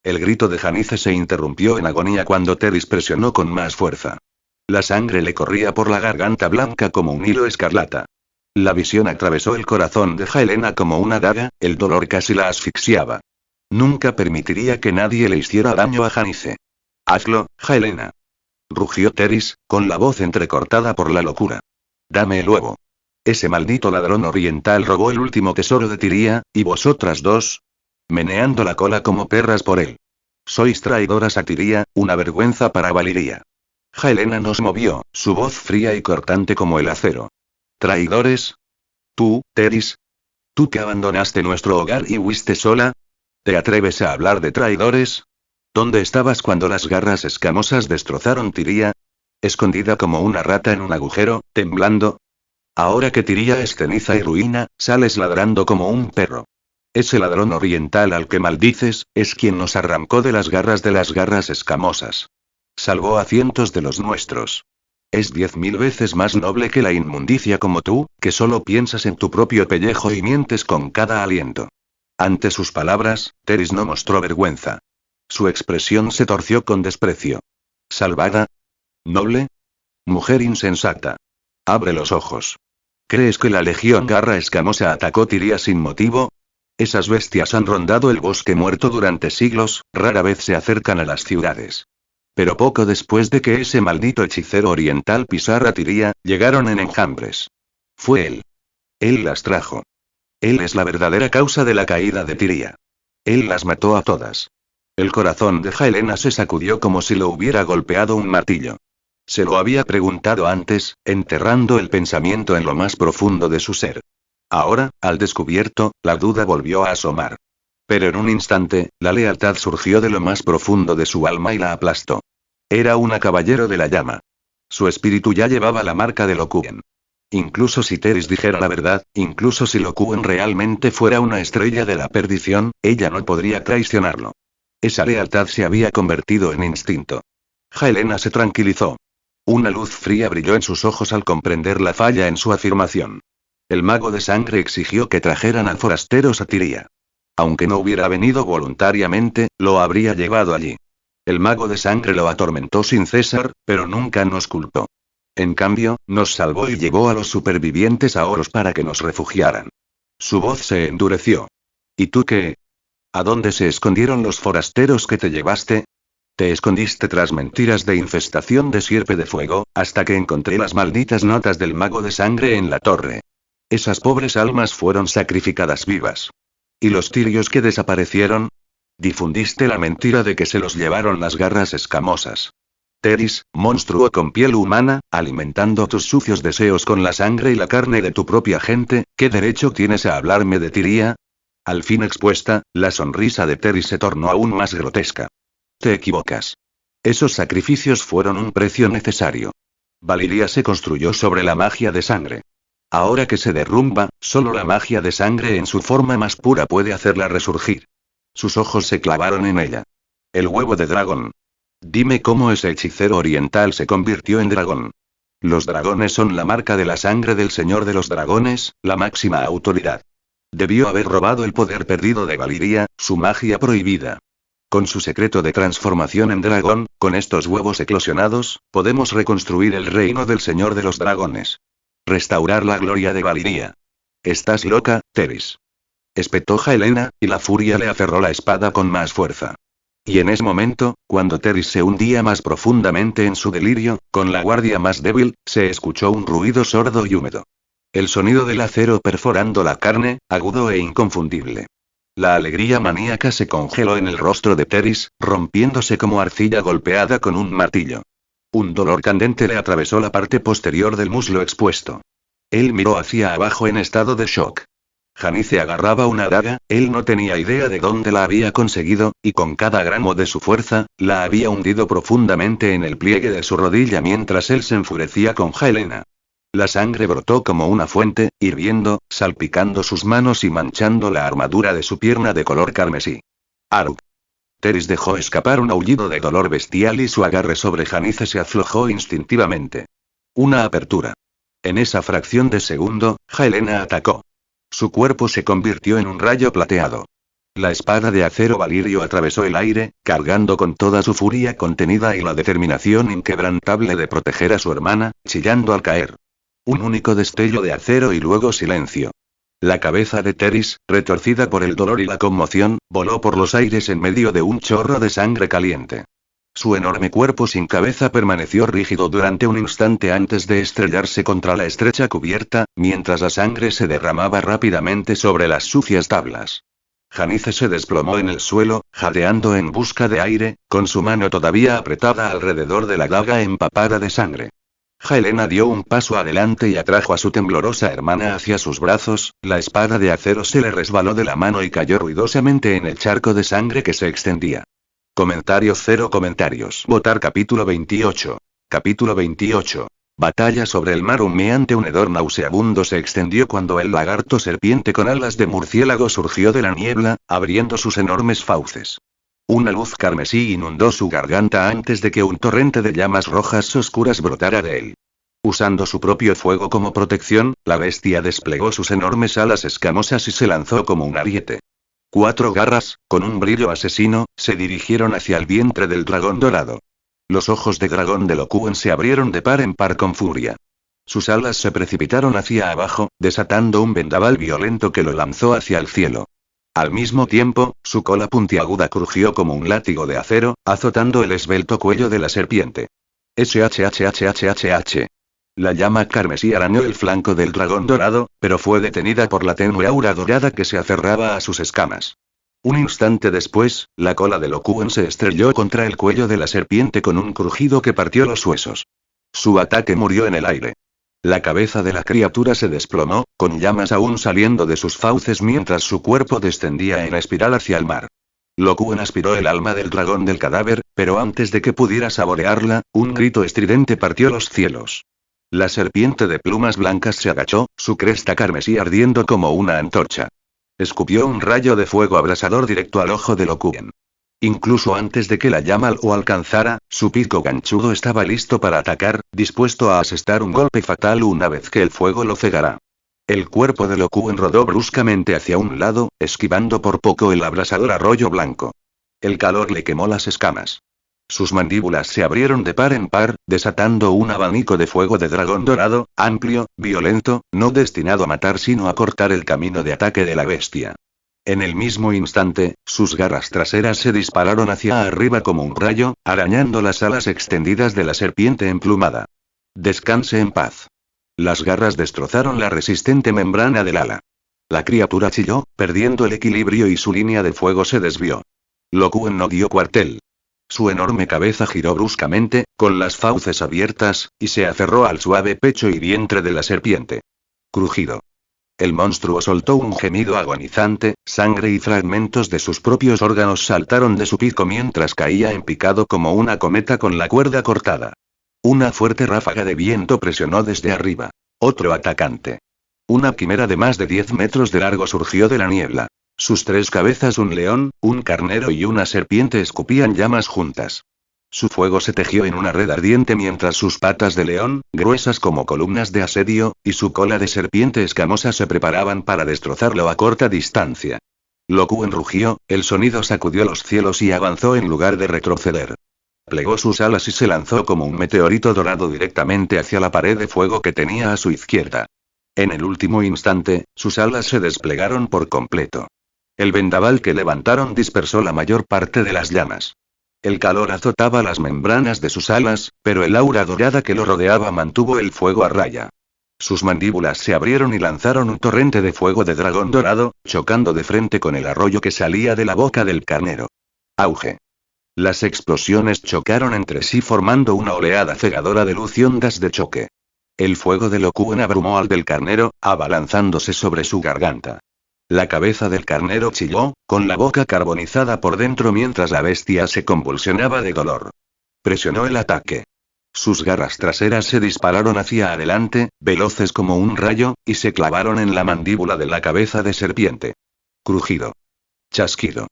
El grito de Janice se interrumpió en agonía cuando Teris presionó con más fuerza. La sangre le corría por la garganta blanca como un hilo escarlata. La visión atravesó el corazón de Helena como una daga, el dolor casi la asfixiaba. Nunca permitiría que nadie le hiciera daño a Janice. Hazlo, Helena. Rugió Teris, con la voz entrecortada por la locura. Dame el huevo. Ese maldito ladrón oriental robó el último tesoro de Tiria, ¿y vosotras dos? Meneando la cola como perras por él. Sois traidoras a Tyria, una vergüenza para Valiria. Helena nos movió, su voz fría y cortante como el acero. ¿Traidores? ¿Tú, Teris? ¿Tú que abandonaste nuestro hogar y huiste sola? ¿Te atreves a hablar de traidores? ¿Dónde estabas cuando las garras escamosas destrozaron Tyria? ¿Escondida como una rata en un agujero, temblando? Ahora que Tyria es ceniza y ruina, sales ladrando como un perro. Ese ladrón oriental al que maldices, es quien nos arrancó de las garras escamosas. Salvó a cientos de los nuestros. Es 10.000 veces más noble que la inmundicia como tú, que solo piensas en tu propio pellejo y mientes con cada aliento. Ante sus palabras, Teris no mostró vergüenza. Su expresión se torció con desprecio. ¿Salvada? ¿Noble? Mujer insensata. Abre los ojos. ¿Crees que la legión garra escamosa atacó Tyria sin motivo? Esas bestias han rondado el bosque muerto durante siglos, rara vez se acercan a las ciudades. Pero poco después de que ese maldito hechicero oriental pisara Tyria, llegaron en enjambres. Fue él. Él las trajo. Él es la verdadera causa de la caída de Tyria. Él las mató a todas. El corazón de Helena se sacudió como si lo hubiera golpeado un martillo. Se lo había preguntado antes, enterrando el pensamiento en lo más profundo de su ser. Ahora, al descubierto, la duda volvió a asomar. Pero en un instante, la lealtad surgió de lo más profundo de su alma y la aplastó. Era un caballero de la llama. Su espíritu ya llevaba la marca de Lokuen. Incluso si Teris dijera la verdad, incluso si Lokuen realmente fuera una estrella de la perdición, ella no podría traicionarlo. Esa lealtad se había convertido en instinto. Helena se tranquilizó. Una luz fría brilló en sus ojos al comprender la falla en su afirmación. El mago de sangre exigió que trajeran al forastero a Tyria. Aunque no hubiera venido voluntariamente, lo habría llevado allí. El mago de sangre lo atormentó sin cesar, pero nunca nos culpó. En cambio, nos salvó y llevó a los supervivientes a Oros para que nos refugiaran. Su voz se endureció. ¿Y tú qué? ¿A dónde se escondieron los forasteros que te llevaste? Te escondiste tras mentiras de infestación de sierpe de fuego, hasta que encontré las malditas notas del mago de sangre en la torre. Esas pobres almas fueron sacrificadas vivas. ¿Y los tirios que desaparecieron? Difundiste la mentira de que se los llevaron las garras escamosas. Teris, monstruo con piel humana, alimentando tus sucios deseos con la sangre y la carne de tu propia gente, ¿qué derecho tienes a hablarme de Tyria? Al fin expuesta, la sonrisa de Teris se tornó aún más grotesca. Te equivocas. Esos sacrificios fueron un precio necesario. Valiria se construyó sobre la magia de sangre. Ahora que se derrumba, solo la magia de sangre en su forma más pura puede hacerla resurgir. Sus ojos se clavaron en ella. El huevo de dragón. Dime cómo ese hechicero oriental se convirtió en dragón. Los dragones son la marca de la sangre del señor de los dragones, la máxima autoridad. Debió haber robado el poder perdido de Valiria, su magia prohibida. Con su secreto de transformación en dragón, con estos huevos eclosionados, podemos reconstruir el reino del señor de los dragones. Restaurar la gloria de Valiria. ¿Estás loca, Teris? Espetó Helena, y la furia le aferró la espada con más fuerza. Y en ese momento, cuando Teris se hundía más profundamente en su delirio, con la guardia más débil, se escuchó un ruido sordo y húmedo. El sonido del acero perforando la carne, agudo e inconfundible. La alegría maníaca se congeló en el rostro de Teris, rompiéndose como arcilla golpeada con un martillo. Un dolor candente le atravesó la parte posterior del muslo expuesto. Él miró hacia abajo en estado de shock. Janice agarraba una daga, él no tenía idea de dónde la había conseguido, y con cada gramo de su fuerza, la había hundido profundamente en el pliegue de su rodilla mientras él se enfurecía con Helena. La sangre brotó como una fuente, hirviendo, salpicando sus manos y manchando la armadura de su pierna de color carmesí. ¡Arug! Teris dejó escapar un aullido de dolor bestial y su agarre sobre Janice se aflojó instintivamente. Una apertura. En esa fracción de segundo, Helena atacó. Su cuerpo se convirtió en un rayo plateado. La espada de acero valirio atravesó el aire, cargando con toda su furia contenida y la determinación inquebrantable de proteger a su hermana, chillando al caer. Un único destello de acero y luego silencio. La cabeza de Teris, retorcida por el dolor y la conmoción, voló por los aires en medio de un chorro de sangre caliente. Su enorme cuerpo sin cabeza permaneció rígido durante un instante antes de estrellarse contra la estrecha cubierta, mientras la sangre se derramaba rápidamente sobre las sucias tablas. Janice se desplomó en el suelo, jadeando en busca de aire, con su mano todavía apretada alrededor de la daga empapada de sangre. Helena dio un paso adelante y atrajo a su temblorosa hermana hacia sus brazos, la espada de acero se le resbaló de la mano y cayó ruidosamente en el charco de sangre que se extendía. Comentario 0 comentarios. Votar capítulo 28. Capítulo 28. Batalla sobre el mar humeante. Un hedor nauseabundo se extendió cuando el lagarto serpiente con alas de murciélago surgió de la niebla, abriendo sus enormes fauces. Una luz carmesí inundó su garganta antes de que un torrente de llamas rojas oscuras brotara de él. Usando su propio fuego como protección, la bestia desplegó sus enormes alas escamosas y se lanzó como un ariete. 4 garras, con un brillo asesino, se dirigieron hacia el vientre del dragón dorado. Los ojos de dragón de Lokuen se abrieron de par en par con furia. Sus alas se precipitaron hacia abajo, desatando un vendaval violento que lo lanzó hacia el cielo. Al mismo tiempo, su cola puntiaguda crujió como un látigo de acero, azotando el esbelto cuello de la serpiente. ¡Hhhhhh! La llama carmesí arañó el flanco del dragón dorado, pero fue detenida por la tenue aura dorada que se aferraba a sus escamas. Un instante después, la cola de Lokuen se estrelló contra el cuello de la serpiente con un crujido que partió los huesos. Su ataque murió en el aire. La cabeza de la criatura se desplomó, con llamas aún saliendo de sus fauces mientras su cuerpo descendía en espiral hacia el mar. Lokuen aspiró el alma del dragón del cadáver, pero antes de que pudiera saborearla, un grito estridente partió los cielos. La serpiente de plumas blancas se agachó, su cresta carmesí ardiendo como una antorcha. Escupió un rayo de fuego abrasador directo al ojo de Lokuen. Incluso antes de que la llama lo alcanzara, su pico ganchudo estaba listo para atacar, dispuesto a asestar un golpe fatal una vez que el fuego lo cegara. El cuerpo de Lokuen rodó bruscamente hacia un lado, esquivando por poco el abrasador arroyo blanco. El calor le quemó las escamas. Sus mandíbulas se abrieron de par en par, desatando un abanico de fuego de dragón dorado, amplio, violento, no destinado a matar sino a cortar el camino de ataque de la bestia. En el mismo instante, sus garras traseras se dispararon hacia arriba como un rayo, arañando las alas extendidas de la serpiente emplumada. Descanse en paz. Las garras destrozaron la resistente membrana del ala. La criatura chilló, perdiendo el equilibrio y su línea de fuego se desvió. Lokuen no dio cuartel. Su enorme cabeza giró bruscamente, con las fauces abiertas, y se aferró al suave pecho y vientre de la serpiente. Crujido. El monstruo soltó un gemido agonizante, sangre y fragmentos de sus propios órganos saltaron de su pico mientras caía en picado como una cometa con la cuerda cortada. Una fuerte ráfaga de viento presionó desde arriba. Otro atacante. Una quimera de más de 10 metros de largo surgió de la niebla. Sus 3 cabezas, un león, un carnero y una serpiente escupían llamas juntas. Su fuego se tejió en una red ardiente mientras sus patas de león, gruesas como columnas de asedio, y su cola de serpiente escamosa se preparaban para destrozarlo a corta distancia. Lokuen rugió, el sonido sacudió los cielos y avanzó en lugar de retroceder. Plegó sus alas y se lanzó como un meteorito dorado directamente hacia la pared de fuego que tenía a su izquierda. En el último instante, sus alas se desplegaron por completo. El vendaval que levantaron dispersó la mayor parte de las llamas. El calor azotaba las membranas de sus alas, pero el aura dorada que lo rodeaba mantuvo el fuego a raya. Sus mandíbulas se abrieron y lanzaron un torrente de fuego de dragón dorado, chocando de frente con el arroyo que salía de la boca del carnero. Auge. Las explosiones chocaron entre sí formando una oleada cegadora de luz y ondas de choque. El fuego de Lokuen abrumó al del carnero, abalanzándose sobre su garganta. La cabeza del carnero chilló, con la boca carbonizada por dentro mientras la bestia se convulsionaba de dolor. Presionó el ataque. Sus garras traseras se dispararon hacia adelante, veloces como un rayo, y se clavaron en la mandíbula de la cabeza de serpiente. Crujido. Chasquido.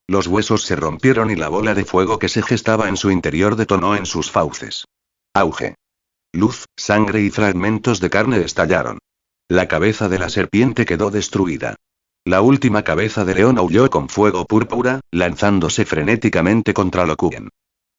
Los huesos se rompieron y la bola de fuego que se gestaba en su interior detonó en sus fauces. Auge. Luz, sangre y fragmentos de carne estallaron. La cabeza de la serpiente quedó destruida. La última cabeza de león aulló con fuego púrpura, lanzándose frenéticamente contra Lokuen.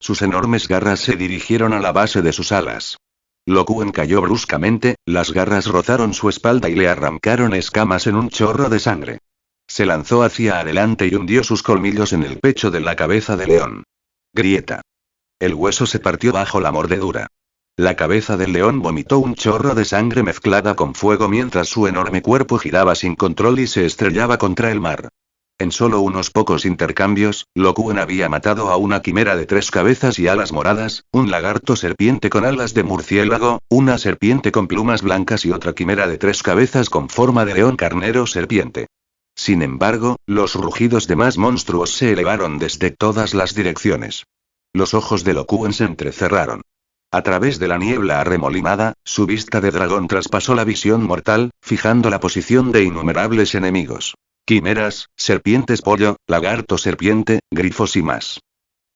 Sus enormes garras se dirigieron a la base de sus alas. Lokuen cayó bruscamente, las garras rozaron su espalda y le arrancaron escamas en un chorro de sangre. Se lanzó hacia adelante y hundió sus colmillos en el pecho de la cabeza de león. Grieta. El hueso se partió bajo la mordedura. La cabeza del león vomitó un chorro de sangre mezclada con fuego mientras su enorme cuerpo giraba sin control y se estrellaba contra el mar. En solo unos pocos intercambios, Lokuen había matado a una quimera de 3 cabezas y alas moradas, un lagarto serpiente con alas de murciélago, una serpiente con plumas blancas y otra quimera de 3 cabezas con forma de león carnero serpiente. Sin embargo, los rugidos de más monstruos se elevaron desde todas las direcciones. Los ojos de Lokuen se entrecerraron. A través de la niebla arremolinada, su vista de dragón traspasó la visión mortal, fijando la posición de innumerables enemigos. Quimeras, serpientes pollo, lagarto serpiente, grifos y más.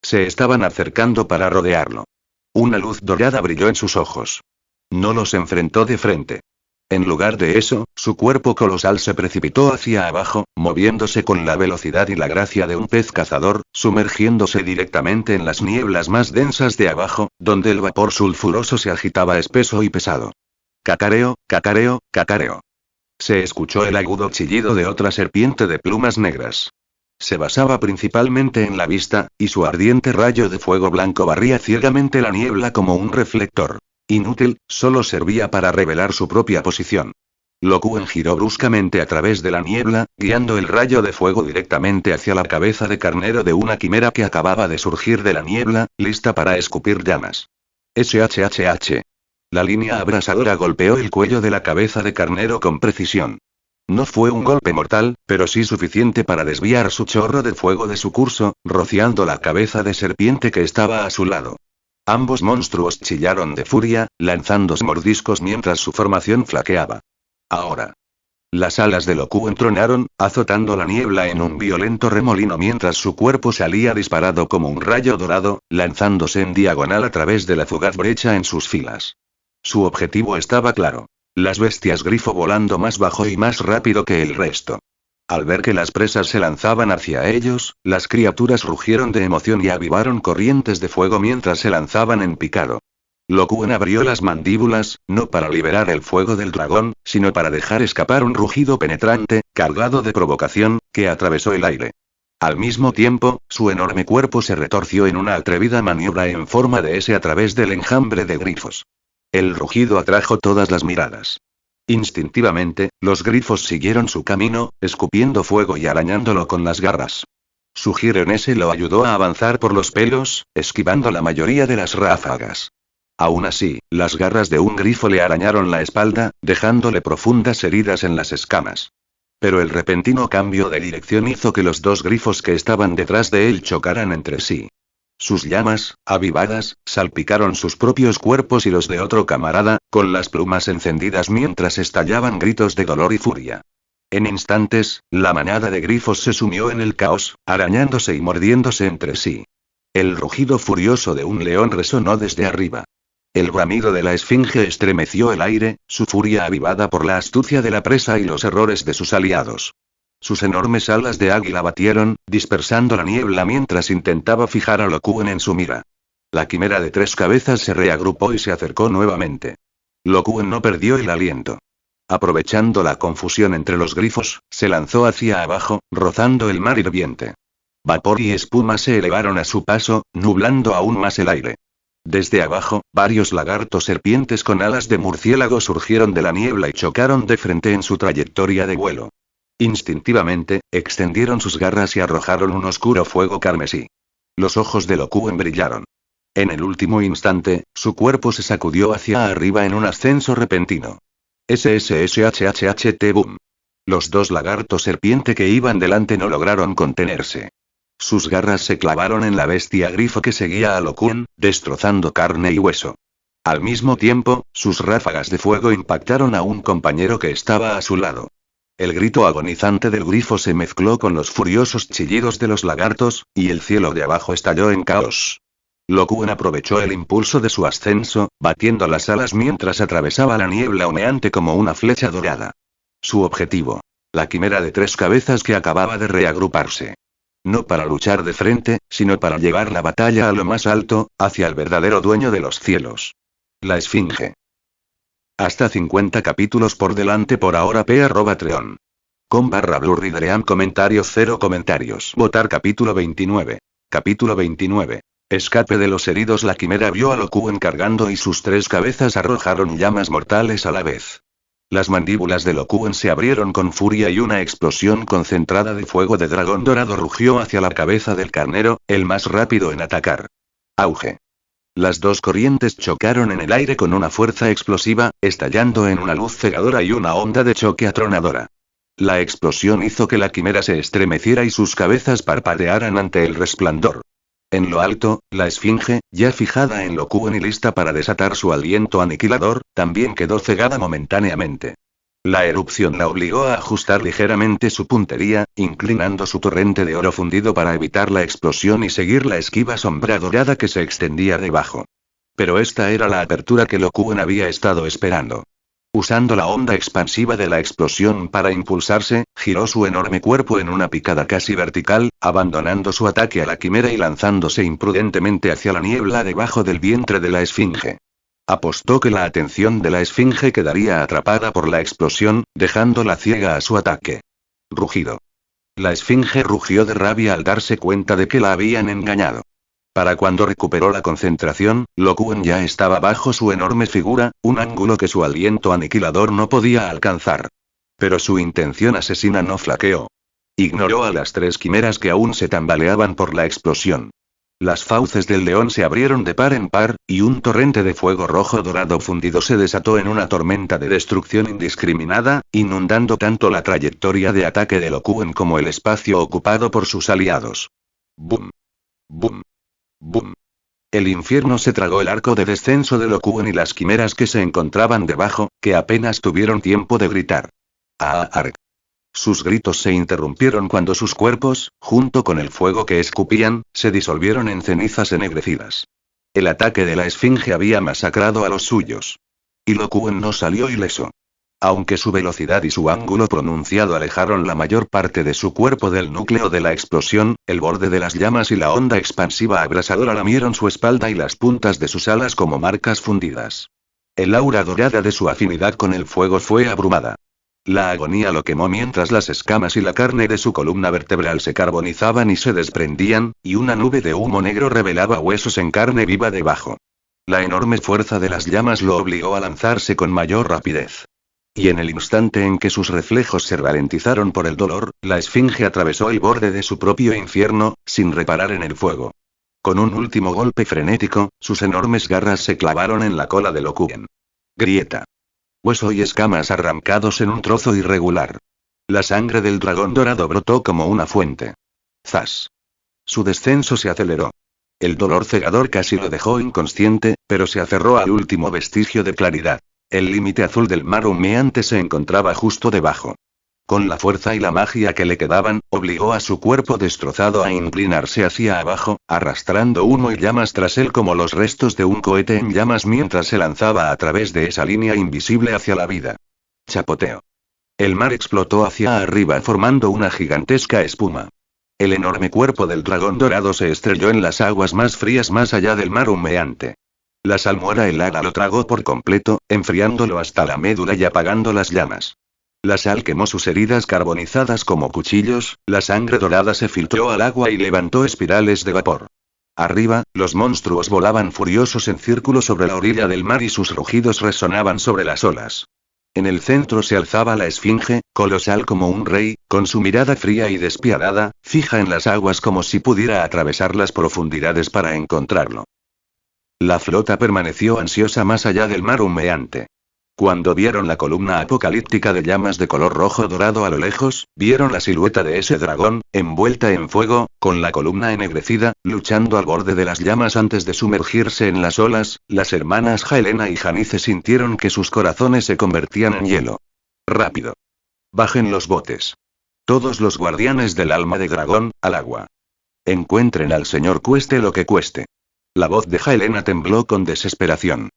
Se estaban acercando para rodearlo. Una luz dorada brilló en sus ojos. No los enfrentó de frente. En lugar de eso, su cuerpo colosal se precipitó hacia abajo, moviéndose con la velocidad y la gracia de un pez cazador, sumergiéndose directamente en las nieblas más densas de abajo, donde el vapor sulfuroso se agitaba espeso y pesado. Cacareo, cacareo, cacareo. Se escuchó el agudo chillido de otra serpiente de plumas negras. Se basaba principalmente en la vista, y su ardiente rayo de fuego blanco barría ciegamente la niebla como un reflector. Inútil, solo servía para revelar su propia posición. Lokuen giró bruscamente a través de la niebla, guiando el rayo de fuego directamente hacia la cabeza de carnero de una quimera que acababa de surgir de la niebla, lista para escupir llamas. SHHH. La línea abrasadora golpeó el cuello de la cabeza de carnero con precisión. No fue un golpe mortal, pero sí suficiente para desviar su chorro de fuego de su curso, rociando la cabeza de serpiente que estaba a su lado. Ambos monstruos chillaron de furia, lanzándose mordiscos mientras su formación flaqueaba. Ahora. Las alas de Lokuen tronaron, azotando la niebla en un violento remolino mientras su cuerpo salía disparado como un rayo dorado, lanzándose en diagonal a través de la fugaz brecha en sus filas. Su objetivo estaba claro. Las bestias grifo volando más bajo y más rápido que el resto. Al ver que las presas se lanzaban hacia ellos, las criaturas rugieron de emoción y avivaron corrientes de fuego mientras se lanzaban en picado. Lokuen abrió las mandíbulas, no para liberar el fuego del dragón, sino para dejar escapar un rugido penetrante, cargado de provocación, que atravesó el aire. Al mismo tiempo, su enorme cuerpo se retorció en una atrevida maniobra en forma de S a través del enjambre de grifos. El rugido atrajo todas las miradas. Instintivamente, los grifos siguieron su camino, escupiendo fuego y arañándolo con las garras. Su giro en S lo ayudó a avanzar por los pelos, esquivando la mayoría de las ráfagas. Aún así, las garras de un grifo le arañaron la espalda, dejándole profundas heridas en las escamas. Pero el repentino cambio de dirección hizo que los dos grifos que estaban detrás de él chocaran entre sí. Sus llamas, avivadas, salpicaron sus propios cuerpos y los de otro camarada, con las plumas encendidas mientras estallaban gritos de dolor y furia. En instantes, la manada de grifos se sumió en el caos, arañándose y mordiéndose entre sí. El rugido furioso de un león resonó desde arriba. El bramido de la esfinge estremeció el aire, su furia avivada por la astucia de la presa y los errores de sus aliados. Sus enormes alas de águila batieron, dispersando la niebla mientras intentaba fijar a Lokuen en su mira. La quimera de 3 cabezas se reagrupó y se acercó nuevamente. Lokuen no perdió el aliento. Aprovechando la confusión entre los grifos, se lanzó hacia abajo, rozando el mar hirviente. Vapor y espuma se elevaron a su paso, nublando aún más el aire. Desde abajo, varios lagartos serpientes con alas de murciélago surgieron de la niebla y chocaron de frente en su trayectoria de vuelo. Instintivamente, extendieron sus garras y arrojaron un oscuro fuego carmesí. Los ojos de Lokuen brillaron. En el último instante, su cuerpo se sacudió hacia arriba en un ascenso repentino. SSSHHHT boom. Los dos lagartos serpiente que iban delante no lograron contenerse. Sus garras se clavaron en la bestia grifo que seguía a Lokuen, destrozando carne y hueso. Al mismo tiempo, sus ráfagas de fuego impactaron a un compañero que estaba a su lado. El grito agonizante del grifo se mezcló con los furiosos chillidos de los lagartos, y el cielo de abajo estalló en caos. Lokuen aprovechó el impulso de su ascenso, batiendo las alas mientras atravesaba la niebla humeante como una flecha dorada. Su objetivo. La quimera de 3 cabezas que acababa de reagruparse. No para luchar de frente, sino para llevar la batalla a lo más alto, hacia el verdadero dueño de los cielos. La Esfinge. Hasta 50 capítulos por delante por ahora p@treon. com/blurridream comentario 0 comentarios. Votar capítulo 29. Capítulo 29. Escape de los heridos. La quimera vio a Lokuen cargando y sus 3 cabezas arrojaron llamas mortales a la vez. Las mandíbulas de Lokuen se abrieron con furia y una explosión concentrada de fuego de dragón dorado rugió hacia la cabeza del carnero, el más rápido en atacar. Auge. Las dos corrientes chocaron en el aire con una fuerza explosiva, estallando en una luz cegadora y una onda de choque atronadora. La explosión hizo que la quimera se estremeciera y sus cabezas parpadearan ante el resplandor. En lo alto, la esfinge, ya fijada en Lokuen y lista para desatar su aliento aniquilador, también quedó cegada momentáneamente. La erupción la obligó a ajustar ligeramente su puntería, inclinando su torrente de oro fundido para evitar la explosión y seguir la esquiva sombra dorada que se extendía debajo. Pero esta era la apertura que Lokuen había estado esperando. Usando la onda expansiva de la explosión para impulsarse, giró su enorme cuerpo en una picada casi vertical, abandonando su ataque a la quimera y lanzándose imprudentemente hacia la niebla debajo del vientre de la esfinge. Apostó que la atención de la esfinge quedaría atrapada por la explosión, dejándola ciega a su ataque. Rugido. La esfinge rugió de rabia al darse cuenta de que la habían engañado. Para cuando recuperó la concentración, Lokuen ya estaba bajo su enorme figura, un ángulo que su aliento aniquilador no podía alcanzar. Pero su intención asesina no flaqueó. Ignoró a las tres quimeras que aún se tambaleaban por la explosión. Las fauces del león se abrieron de par en par, y un torrente de fuego rojo dorado fundido se desató en una tormenta de destrucción indiscriminada, inundando tanto la trayectoria de ataque de Lokuen como el espacio ocupado por sus aliados. ¡Bum! ¡Bum! ¡Bum! El infierno se tragó el arco de descenso de Lokuen y las quimeras que se encontraban debajo, que apenas tuvieron tiempo de gritar. ¡Ah! Sus gritos se interrumpieron cuando sus cuerpos, junto con el fuego que escupían, se disolvieron en cenizas ennegrecidas. El ataque de la esfinge había masacrado a los suyos. Y Lokuen no salió ileso. Aunque su velocidad y su ángulo pronunciado alejaron la mayor parte de su cuerpo del núcleo de la explosión, el borde de las llamas y la onda expansiva abrasadora lamieron su espalda y las puntas de sus alas como marcas fundidas. El aura dorada de su afinidad con el fuego fue abrumada. La agonía lo quemó mientras las escamas y la carne de su columna vertebral se carbonizaban y se desprendían, y una nube de humo negro revelaba huesos en carne viva debajo. La enorme fuerza de las llamas lo obligó a lanzarse con mayor rapidez. Y en el instante en que sus reflejos se ralentizaron por el dolor, la esfinge atravesó el borde de su propio infierno, sin reparar en el fuego. Con un último golpe frenético, sus enormes garras se clavaron en la cola de Lokuen. Grieta. Hueso y escamas arrancados en un trozo irregular. La sangre del dragón dorado brotó como una fuente. ¡Zas! Su descenso se aceleró. El dolor cegador casi lo dejó inconsciente, pero se aferró al último vestigio de claridad. El límite azul del mar humeante se encontraba justo debajo. Con la fuerza y la magia que le quedaban, obligó a su cuerpo destrozado a inclinarse hacia abajo, arrastrando humo y llamas tras él como los restos de un cohete en llamas mientras se lanzaba a través de esa línea invisible hacia la vida. Chapoteo. El mar explotó hacia arriba formando una gigantesca espuma. El enorme cuerpo del dragón dorado se estrelló en las aguas más frías más allá del mar humeante. La salmuera helada lo tragó por completo, enfriándolo hasta la médula y apagando las llamas. La sal quemó sus heridas carbonizadas como cuchillos, la sangre dorada se filtró al agua y levantó espirales de vapor. Arriba, los monstruos volaban furiosos en círculo sobre la orilla del mar y sus rugidos resonaban sobre las olas. En el centro se alzaba la esfinge, colosal como un rey, con su mirada fría y despiadada, fija en las aguas como si pudiera atravesar las profundidades para encontrarlo. La flota permaneció ansiosa más allá del mar humeante. Cuando vieron la columna apocalíptica de llamas de color rojo dorado a lo lejos, vieron la silueta de ese dragón, envuelta en fuego, con la columna ennegrecida, luchando al borde de las llamas antes de sumergirse en las olas. Las hermanas Helena y Janice sintieron que sus corazones se convertían en hielo. Rápido. Bajen los botes. Todos los guardianes del alma de dragón, al agua. Encuentren al señor cueste lo que cueste. La voz de Helena tembló con desesperación.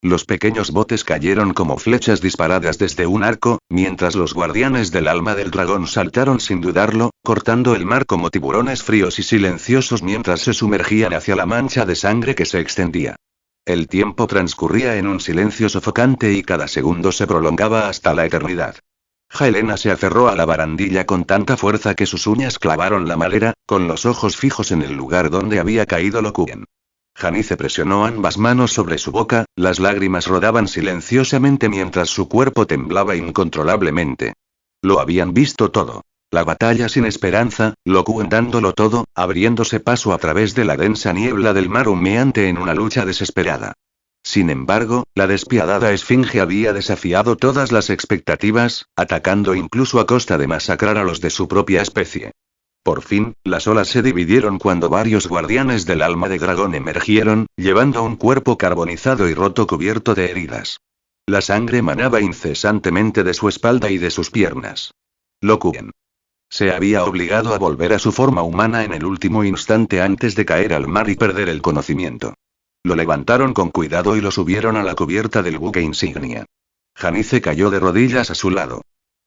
Los pequeños botes cayeron como flechas disparadas desde un arco, mientras los guardianes del alma del dragón saltaron sin dudarlo, cortando el mar como tiburones fríos y silenciosos mientras se sumergían hacia la mancha de sangre que se extendía. El tiempo transcurría en un silencio sofocante y cada segundo se prolongaba hasta la eternidad. Helena se aferró a la barandilla con tanta fuerza que sus uñas clavaron la madera, con los ojos fijos en el lugar donde había caído Lokuen. Janice presionó ambas manos sobre su boca, las lágrimas rodaban silenciosamente mientras su cuerpo temblaba incontrolablemente. Lo habían visto todo. La batalla sin esperanza, Lokuen dándolo todo, abriéndose paso a través de la densa niebla del mar humeante en una lucha desesperada. Sin embargo, la despiadada esfinge había desafiado todas las expectativas, atacando incluso a costa de masacrar a los de su propia especie. Por fin, las olas se dividieron cuando varios guardianes del alma de dragón emergieron, llevando un cuerpo carbonizado y roto cubierto de heridas. La sangre manaba incesantemente de su espalda y de sus piernas. Lokuen se había obligado a volver a su forma humana en el último instante antes de caer al mar y perder el conocimiento. Lo levantaron con cuidado y lo subieron a la cubierta del buque insignia. Janice cayó de rodillas a su lado.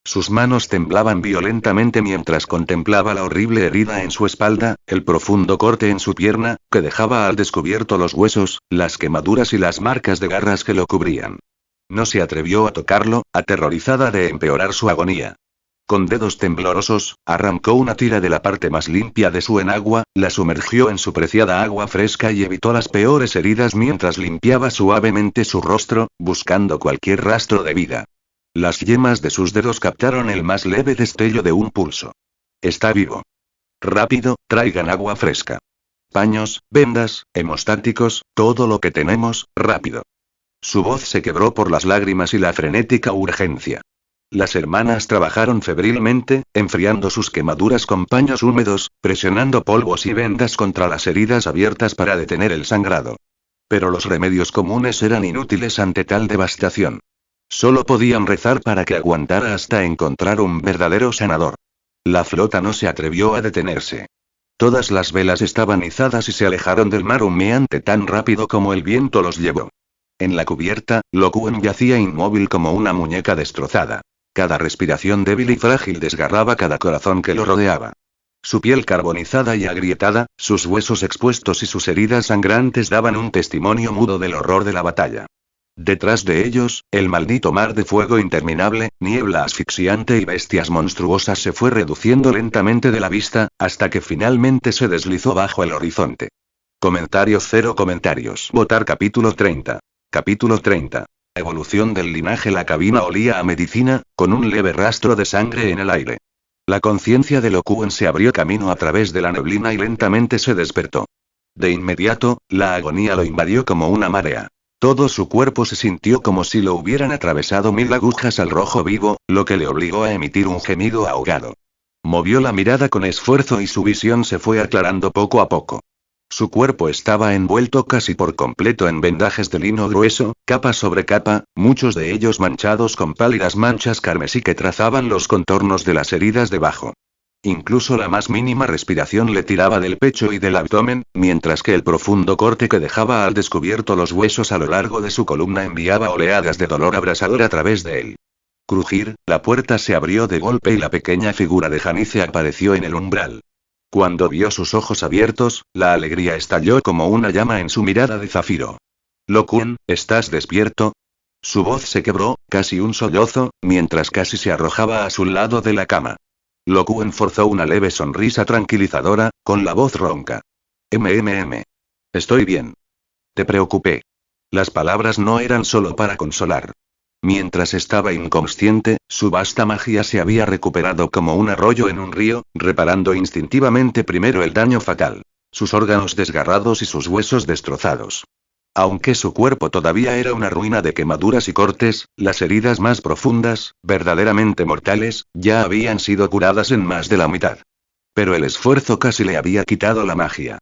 Sus manos temblaban violentamente mientras contemplaba la horrible herida en su espalda, el profundo corte en su pierna, que dejaba al descubierto los huesos, las quemaduras y las marcas de garras que lo cubrían. No se atrevió a tocarlo, aterrorizada de empeorar su agonía. Con dedos temblorosos, arrancó una tira de la parte más limpia de su enagua, la sumergió en su preciada agua fresca y evitó las peores heridas mientras limpiaba suavemente su rostro, buscando cualquier rastro de vida. Las yemas de sus dedos captaron el más leve destello de un pulso. Está vivo. Rápido, traigan agua fresca. Paños, vendas, hemostáticos, todo lo que tenemos, rápido. Su voz se quebró por las lágrimas y la frenética urgencia. Las hermanas trabajaron febrilmente, enfriando sus quemaduras con paños húmedos, presionando polvos y vendas contra las heridas abiertas para detener el sangrado. Pero los remedios comunes eran inútiles ante tal devastación. Solo podían rezar para que aguantara hasta encontrar un verdadero sanador. La flota no se atrevió a detenerse. Todas las velas estaban izadas y se alejaron del mar humeante tan rápido como el viento los llevó. En la cubierta, Lokuen yacía inmóvil como una muñeca destrozada. Cada respiración débil y frágil desgarraba cada corazón que lo rodeaba. Su piel carbonizada y agrietada, sus huesos expuestos y sus heridas sangrantes daban un testimonio mudo del horror de la batalla. Detrás de ellos, el maldito mar de fuego interminable, niebla asfixiante y bestias monstruosas se fue reduciendo lentamente de la vista, hasta que finalmente se deslizó bajo el horizonte. Comentarios 0 comentarios. Votar capítulo 30. Capítulo 30. Evolución del linaje. La cabina olía a medicina, con un leve rastro de sangre en el aire. La conciencia de Lokuen se abrió camino a través de la neblina y lentamente se despertó. De inmediato, la agonía lo invadió como una marea. Todo su cuerpo se sintió como si lo hubieran atravesado 1000 agujas al rojo vivo, lo que le obligó a emitir un gemido ahogado. Movió la mirada con esfuerzo y su visión se fue aclarando poco a poco. Su cuerpo estaba envuelto casi por completo en vendajes de lino grueso, capa sobre capa, muchos de ellos manchados con pálidas manchas carmesí que trazaban los contornos de las heridas debajo. Incluso la más mínima respiración le tiraba del pecho y del abdomen, mientras que el profundo corte que dejaba al descubierto los huesos a lo largo de su columna enviaba oleadas de dolor abrasador a través de él. Crujir, la puerta se abrió de golpe y la pequeña figura de Janice apareció en el umbral. Cuando vio sus ojos abiertos, la alegría estalló como una llama en su mirada de zafiro. Lokuen, ¿estás despierto? Su voz se quebró, casi un sollozo, mientras casi se arrojaba a su lado de la cama. Lokuen forzó una leve sonrisa tranquilizadora, con la voz ronca. Estoy bien. Te preocupé. Las palabras no eran solo para consolar. Mientras estaba inconsciente, su vasta magia se había recuperado como un arroyo en un río, reparando instintivamente primero el daño fatal. Sus órganos desgarrados y sus huesos destrozados. Aunque su cuerpo todavía era una ruina de quemaduras y cortes, las heridas más profundas, verdaderamente mortales, ya habían sido curadas en más de la mitad. Pero el esfuerzo casi le había quitado la magia.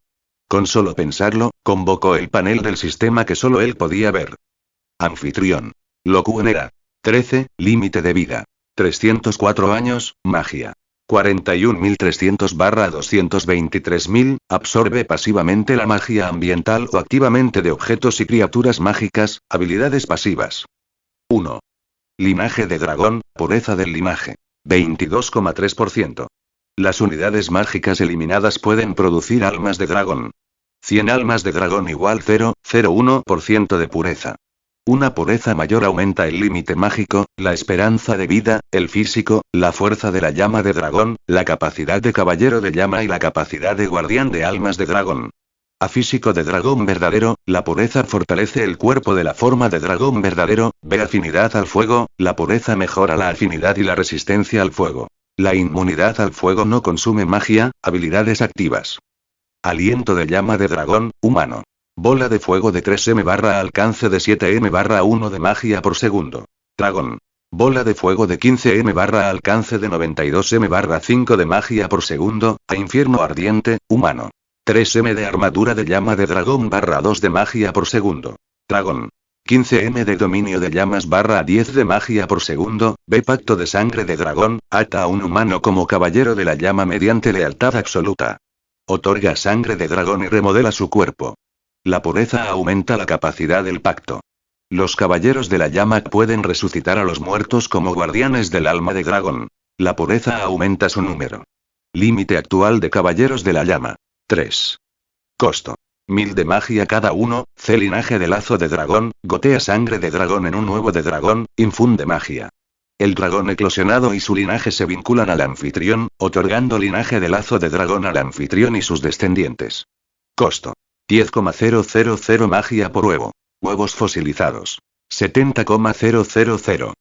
Con solo pensarlo, convocó el panel del sistema que solo él podía ver. Anfitrión. Lokuen era 13, límite de vida. 304 años, magia. 41.300/223.000, absorbe pasivamente la magia ambiental o activamente de objetos y criaturas mágicas, habilidades pasivas. 1. Linaje de dragón, pureza del linaje. 22,3%. Las unidades mágicas eliminadas pueden producir almas de dragón. 100 almas de dragón igual 0,01% de pureza. Una pureza mayor aumenta el límite mágico, la esperanza de vida, el físico, la fuerza de la llama de dragón, la capacidad de caballero de llama y la capacidad de guardián de almas de dragón. A físico de dragón verdadero, la pureza fortalece el cuerpo de la forma de dragón verdadero. B. Afinidad al fuego, la pureza mejora la afinidad y la resistencia al fuego. La inmunidad al fuego no consume magia, habilidades activas. Aliento de llama de dragón, humano. Bola de fuego de 3M barra alcance de 7M barra 1 de magia por segundo. Dragón. Bola de fuego de 15M barra alcance de 92M barra 5 de magia por segundo. A infierno ardiente, humano. 3M de armadura de llama de dragón barra 2 de magia por segundo. Dragón. 15M de dominio de llamas barra 10 de magia por segundo. B. Pacto de sangre de dragón, ata a un humano como caballero de la llama mediante lealtad absoluta. Otorga sangre de dragón y remodela su cuerpo. La pureza aumenta la capacidad del pacto. Los caballeros de la llama pueden resucitar a los muertos como guardianes del alma de dragón. La pureza aumenta su número. Límite actual de caballeros de la llama. 3. Costo. 1000 de magia cada uno. C. Linaje de lazo de dragón, gotea sangre de dragón en un huevo de dragón, infunde magia. El dragón eclosionado y su linaje se vinculan al anfitrión, otorgando linaje de lazo de dragón al anfitrión y sus descendientes. Costo. 10,000 magia por huevo. Huevos fosilizados. 70,000.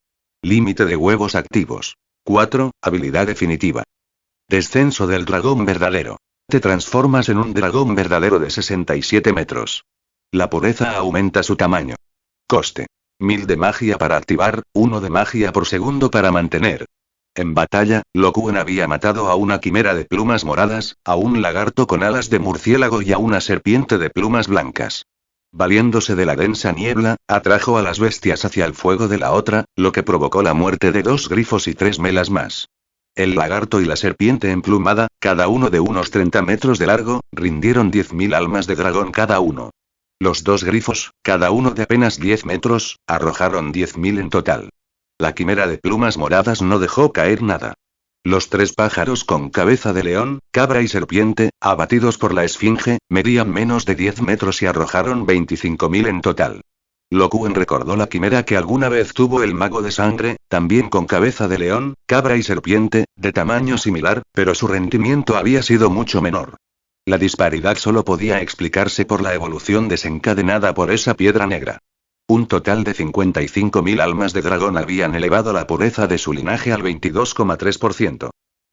Límite de huevos activos. 4. Habilidad definitiva. Descenso del dragón verdadero. Te transformas en un dragón verdadero de 67 metros. La pureza aumenta su tamaño. Coste. 1000 de magia para activar, 1 de magia por segundo para mantener. En batalla, Lokuen había matado a una quimera de plumas moradas, a un lagarto con alas de murciélago y a una serpiente de plumas blancas. Valiéndose de la densa niebla, atrajo a las bestias hacia el fuego de la otra, lo que provocó la muerte de 2 grifos y 3 melas más. El lagarto y la serpiente emplumada, cada uno de unos 30 metros de largo, rindieron 10.000 almas de dragón cada uno. Los 2 grifos, cada uno de apenas 10 metros, arrojaron 10.000 en total. La quimera de plumas moradas no dejó caer nada. Los 3 pájaros con cabeza de león, cabra y serpiente, abatidos por la esfinge, medían menos de 10 metros y arrojaron 25.000 en total. Lokuen recordó la quimera que alguna vez tuvo el mago de sangre, también con cabeza de león, cabra y serpiente, de tamaño similar, pero su rendimiento había sido mucho menor. La disparidad solo podía explicarse por la evolución desencadenada por esa piedra negra. Un total de 55.000 almas de dragón habían elevado la pureza de su linaje al 22,3%.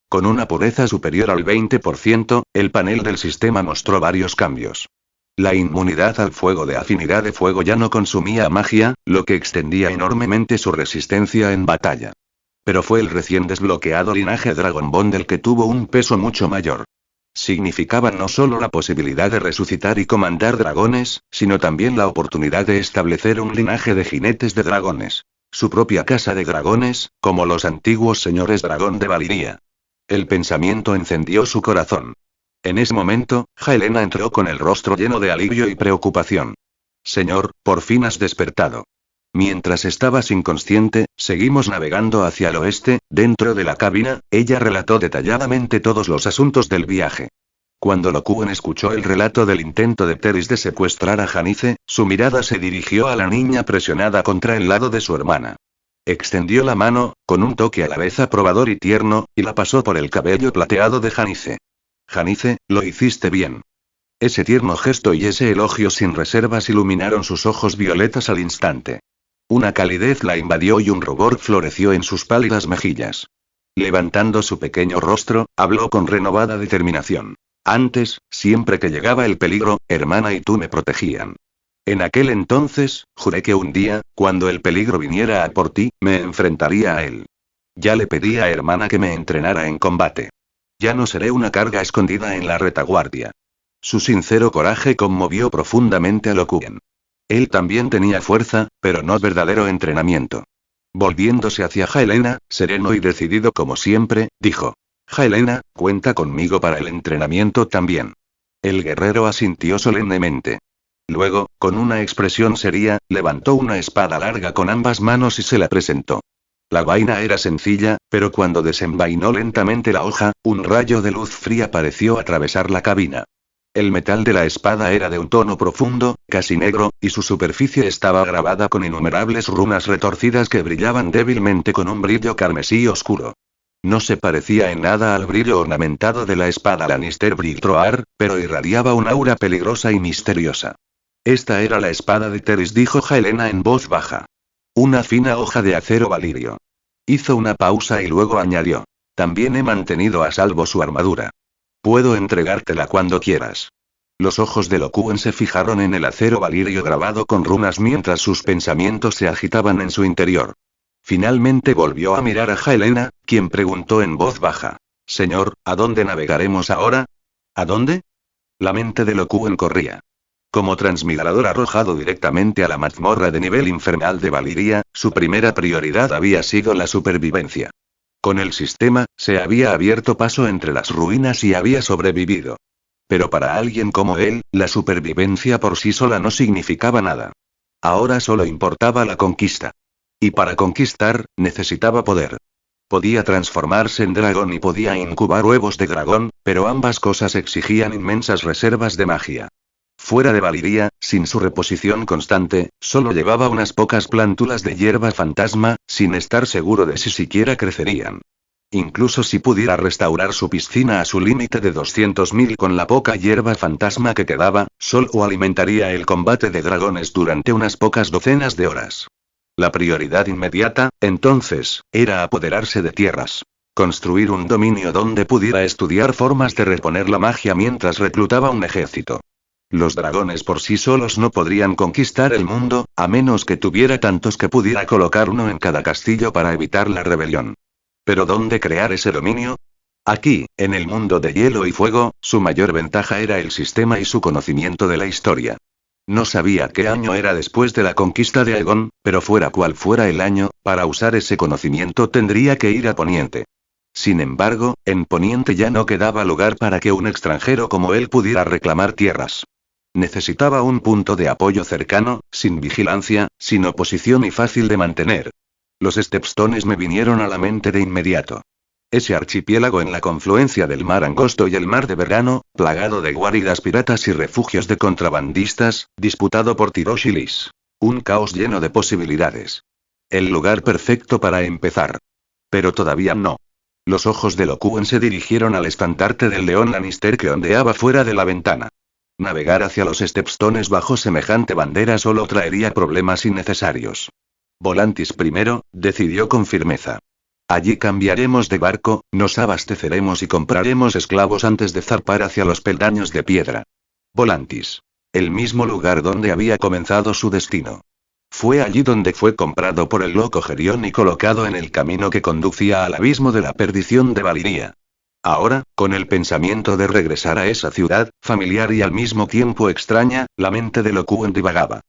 Con una pureza superior al 20%, el panel del sistema mostró varios cambios. La inmunidad al fuego de afinidad de fuego ya no consumía magia, lo que extendía enormemente su resistencia en batalla. Pero fue el recién desbloqueado linaje Dragon Bond el que tuvo un peso mucho mayor. Significaba no solo la posibilidad de resucitar y comandar dragones, sino también la oportunidad de establecer un linaje de jinetes de dragones. Su propia casa de dragones, como los antiguos señores dragón de Valiria. El pensamiento encendió su corazón. En ese momento, Helena entró con el rostro lleno de alivio y preocupación. Señor, por fin has despertado. Mientras estabas inconsciente, seguimos navegando hacia el oeste. Dentro de la cabina, ella relató detalladamente todos los asuntos del viaje. Cuando Lokuen escuchó el relato del intento de Teris de secuestrar a Janice, su mirada se dirigió a la niña presionada contra el lado de su hermana. Extendió la mano, con un toque a la vez aprobador y tierno, y la pasó por el cabello plateado de Janice. Janice, lo hiciste bien. Ese tierno gesto y ese elogio sin reservas iluminaron sus ojos violetas al instante. Una calidez la invadió y un rubor floreció en sus pálidas mejillas. Levantando su pequeño rostro, habló con renovada determinación. Antes, siempre que llegaba el peligro, hermana y tú me protegían. En aquel entonces, juré que un día, cuando el peligro viniera a por ti, me enfrentaría a él. Ya le pedí a hermana que me entrenara en combate. Ya no seré una carga escondida en la retaguardia. Su sincero coraje conmovió profundamente a Lokuen. Él también tenía fuerza, pero no verdadero entrenamiento. Volviéndose hacia Helena, sereno y decidido como siempre, dijo: Helena, cuenta conmigo para el entrenamiento también. El guerrero asintió solemnemente. Luego, con una expresión seria, levantó una espada larga con ambas manos y se la presentó. La vaina era sencilla, pero cuando desenvainó lentamente la hoja, un rayo de luz fría pareció atravesar la cabina. El metal de la espada era de un tono profundo, casi negro, y su superficie estaba grabada con innumerables runas retorcidas que brillaban débilmente con un brillo carmesí oscuro. No se parecía en nada al brillo ornamentado de la espada Lannister Briltroar, pero irradiaba un aura peligrosa y misteriosa. Esta era la espada de Teris, dijo Helaena en voz baja. Una fina hoja de acero valirio. Hizo una pausa y luego añadió. También he mantenido a salvo su armadura. Puedo entregártela cuando quieras. Los ojos de Lokuen se fijaron en el acero valirio grabado con runas mientras sus pensamientos se agitaban en su interior. Finalmente volvió a mirar a Helaena, quien preguntó en voz baja. Señor, ¿a dónde navegaremos ahora? ¿A dónde? La mente de Lokuen corría. Como transmigrador arrojado directamente a la mazmorra de nivel infernal de Valiria, su primera prioridad había sido la supervivencia. Con el sistema, se había abierto paso entre las ruinas y había sobrevivido. Pero para alguien como él, la supervivencia por sí sola no significaba nada. Ahora solo importaba la conquista. Y para conquistar, necesitaba poder. Podía transformarse en dragón y podía incubar huevos de dragón, pero ambas cosas exigían inmensas reservas de magia. Fuera de Valiria, sin su reposición constante, solo llevaba unas pocas plántulas de hierba fantasma, sin estar seguro de si siquiera crecerían. Incluso si pudiera restaurar su piscina a su límite de 200.000 con la poca hierba fantasma que quedaba, solo alimentaría el combate de dragones durante unas pocas docenas de horas. La prioridad inmediata, entonces, era apoderarse de tierras. Construir un dominio donde pudiera estudiar formas de reponer la magia mientras reclutaba un ejército. Los dragones por sí solos no podrían conquistar el mundo, a menos que tuviera tantos que pudiera colocar uno en cada castillo para evitar la rebelión. ¿Pero dónde crear ese dominio? Aquí, en el mundo de hielo y fuego, su mayor ventaja era el sistema y su conocimiento de la historia. No sabía qué año era después de la conquista de Aegon, pero fuera cual fuera el año, para usar ese conocimiento tendría que ir a Poniente. Sin embargo, en Poniente ya no quedaba lugar para que un extranjero como él pudiera reclamar tierras. Necesitaba un punto de apoyo cercano, sin vigilancia, sin oposición y fácil de mantener. Los Stepstones me vinieron a la mente de inmediato. Ese archipiélago en la confluencia del mar Angosto y el mar de Verano, plagado de guaridas piratas y refugios de contrabandistas, disputado por Tiroshilis. Un caos lleno de posibilidades. El lugar perfecto para empezar. Pero todavía no. Los ojos de Lokuen se dirigieron al estandarte del león Lannister que ondeaba fuera de la ventana. Navegar hacia los Stepstones bajo semejante bandera solo traería problemas innecesarios. Volantis primero, decidió con firmeza. Allí cambiaremos de barco, nos abasteceremos y compraremos esclavos antes de zarpar hacia los peldaños de piedra. Volantis. El mismo lugar donde había comenzado su destino. Fue allí donde fue comprado por el loco Gerión y colocado en el camino que conducía al abismo de la perdición de Valiria. Ahora, con el pensamiento de regresar a esa ciudad, familiar y al mismo tiempo extraña, la mente de Lokuen divagaba.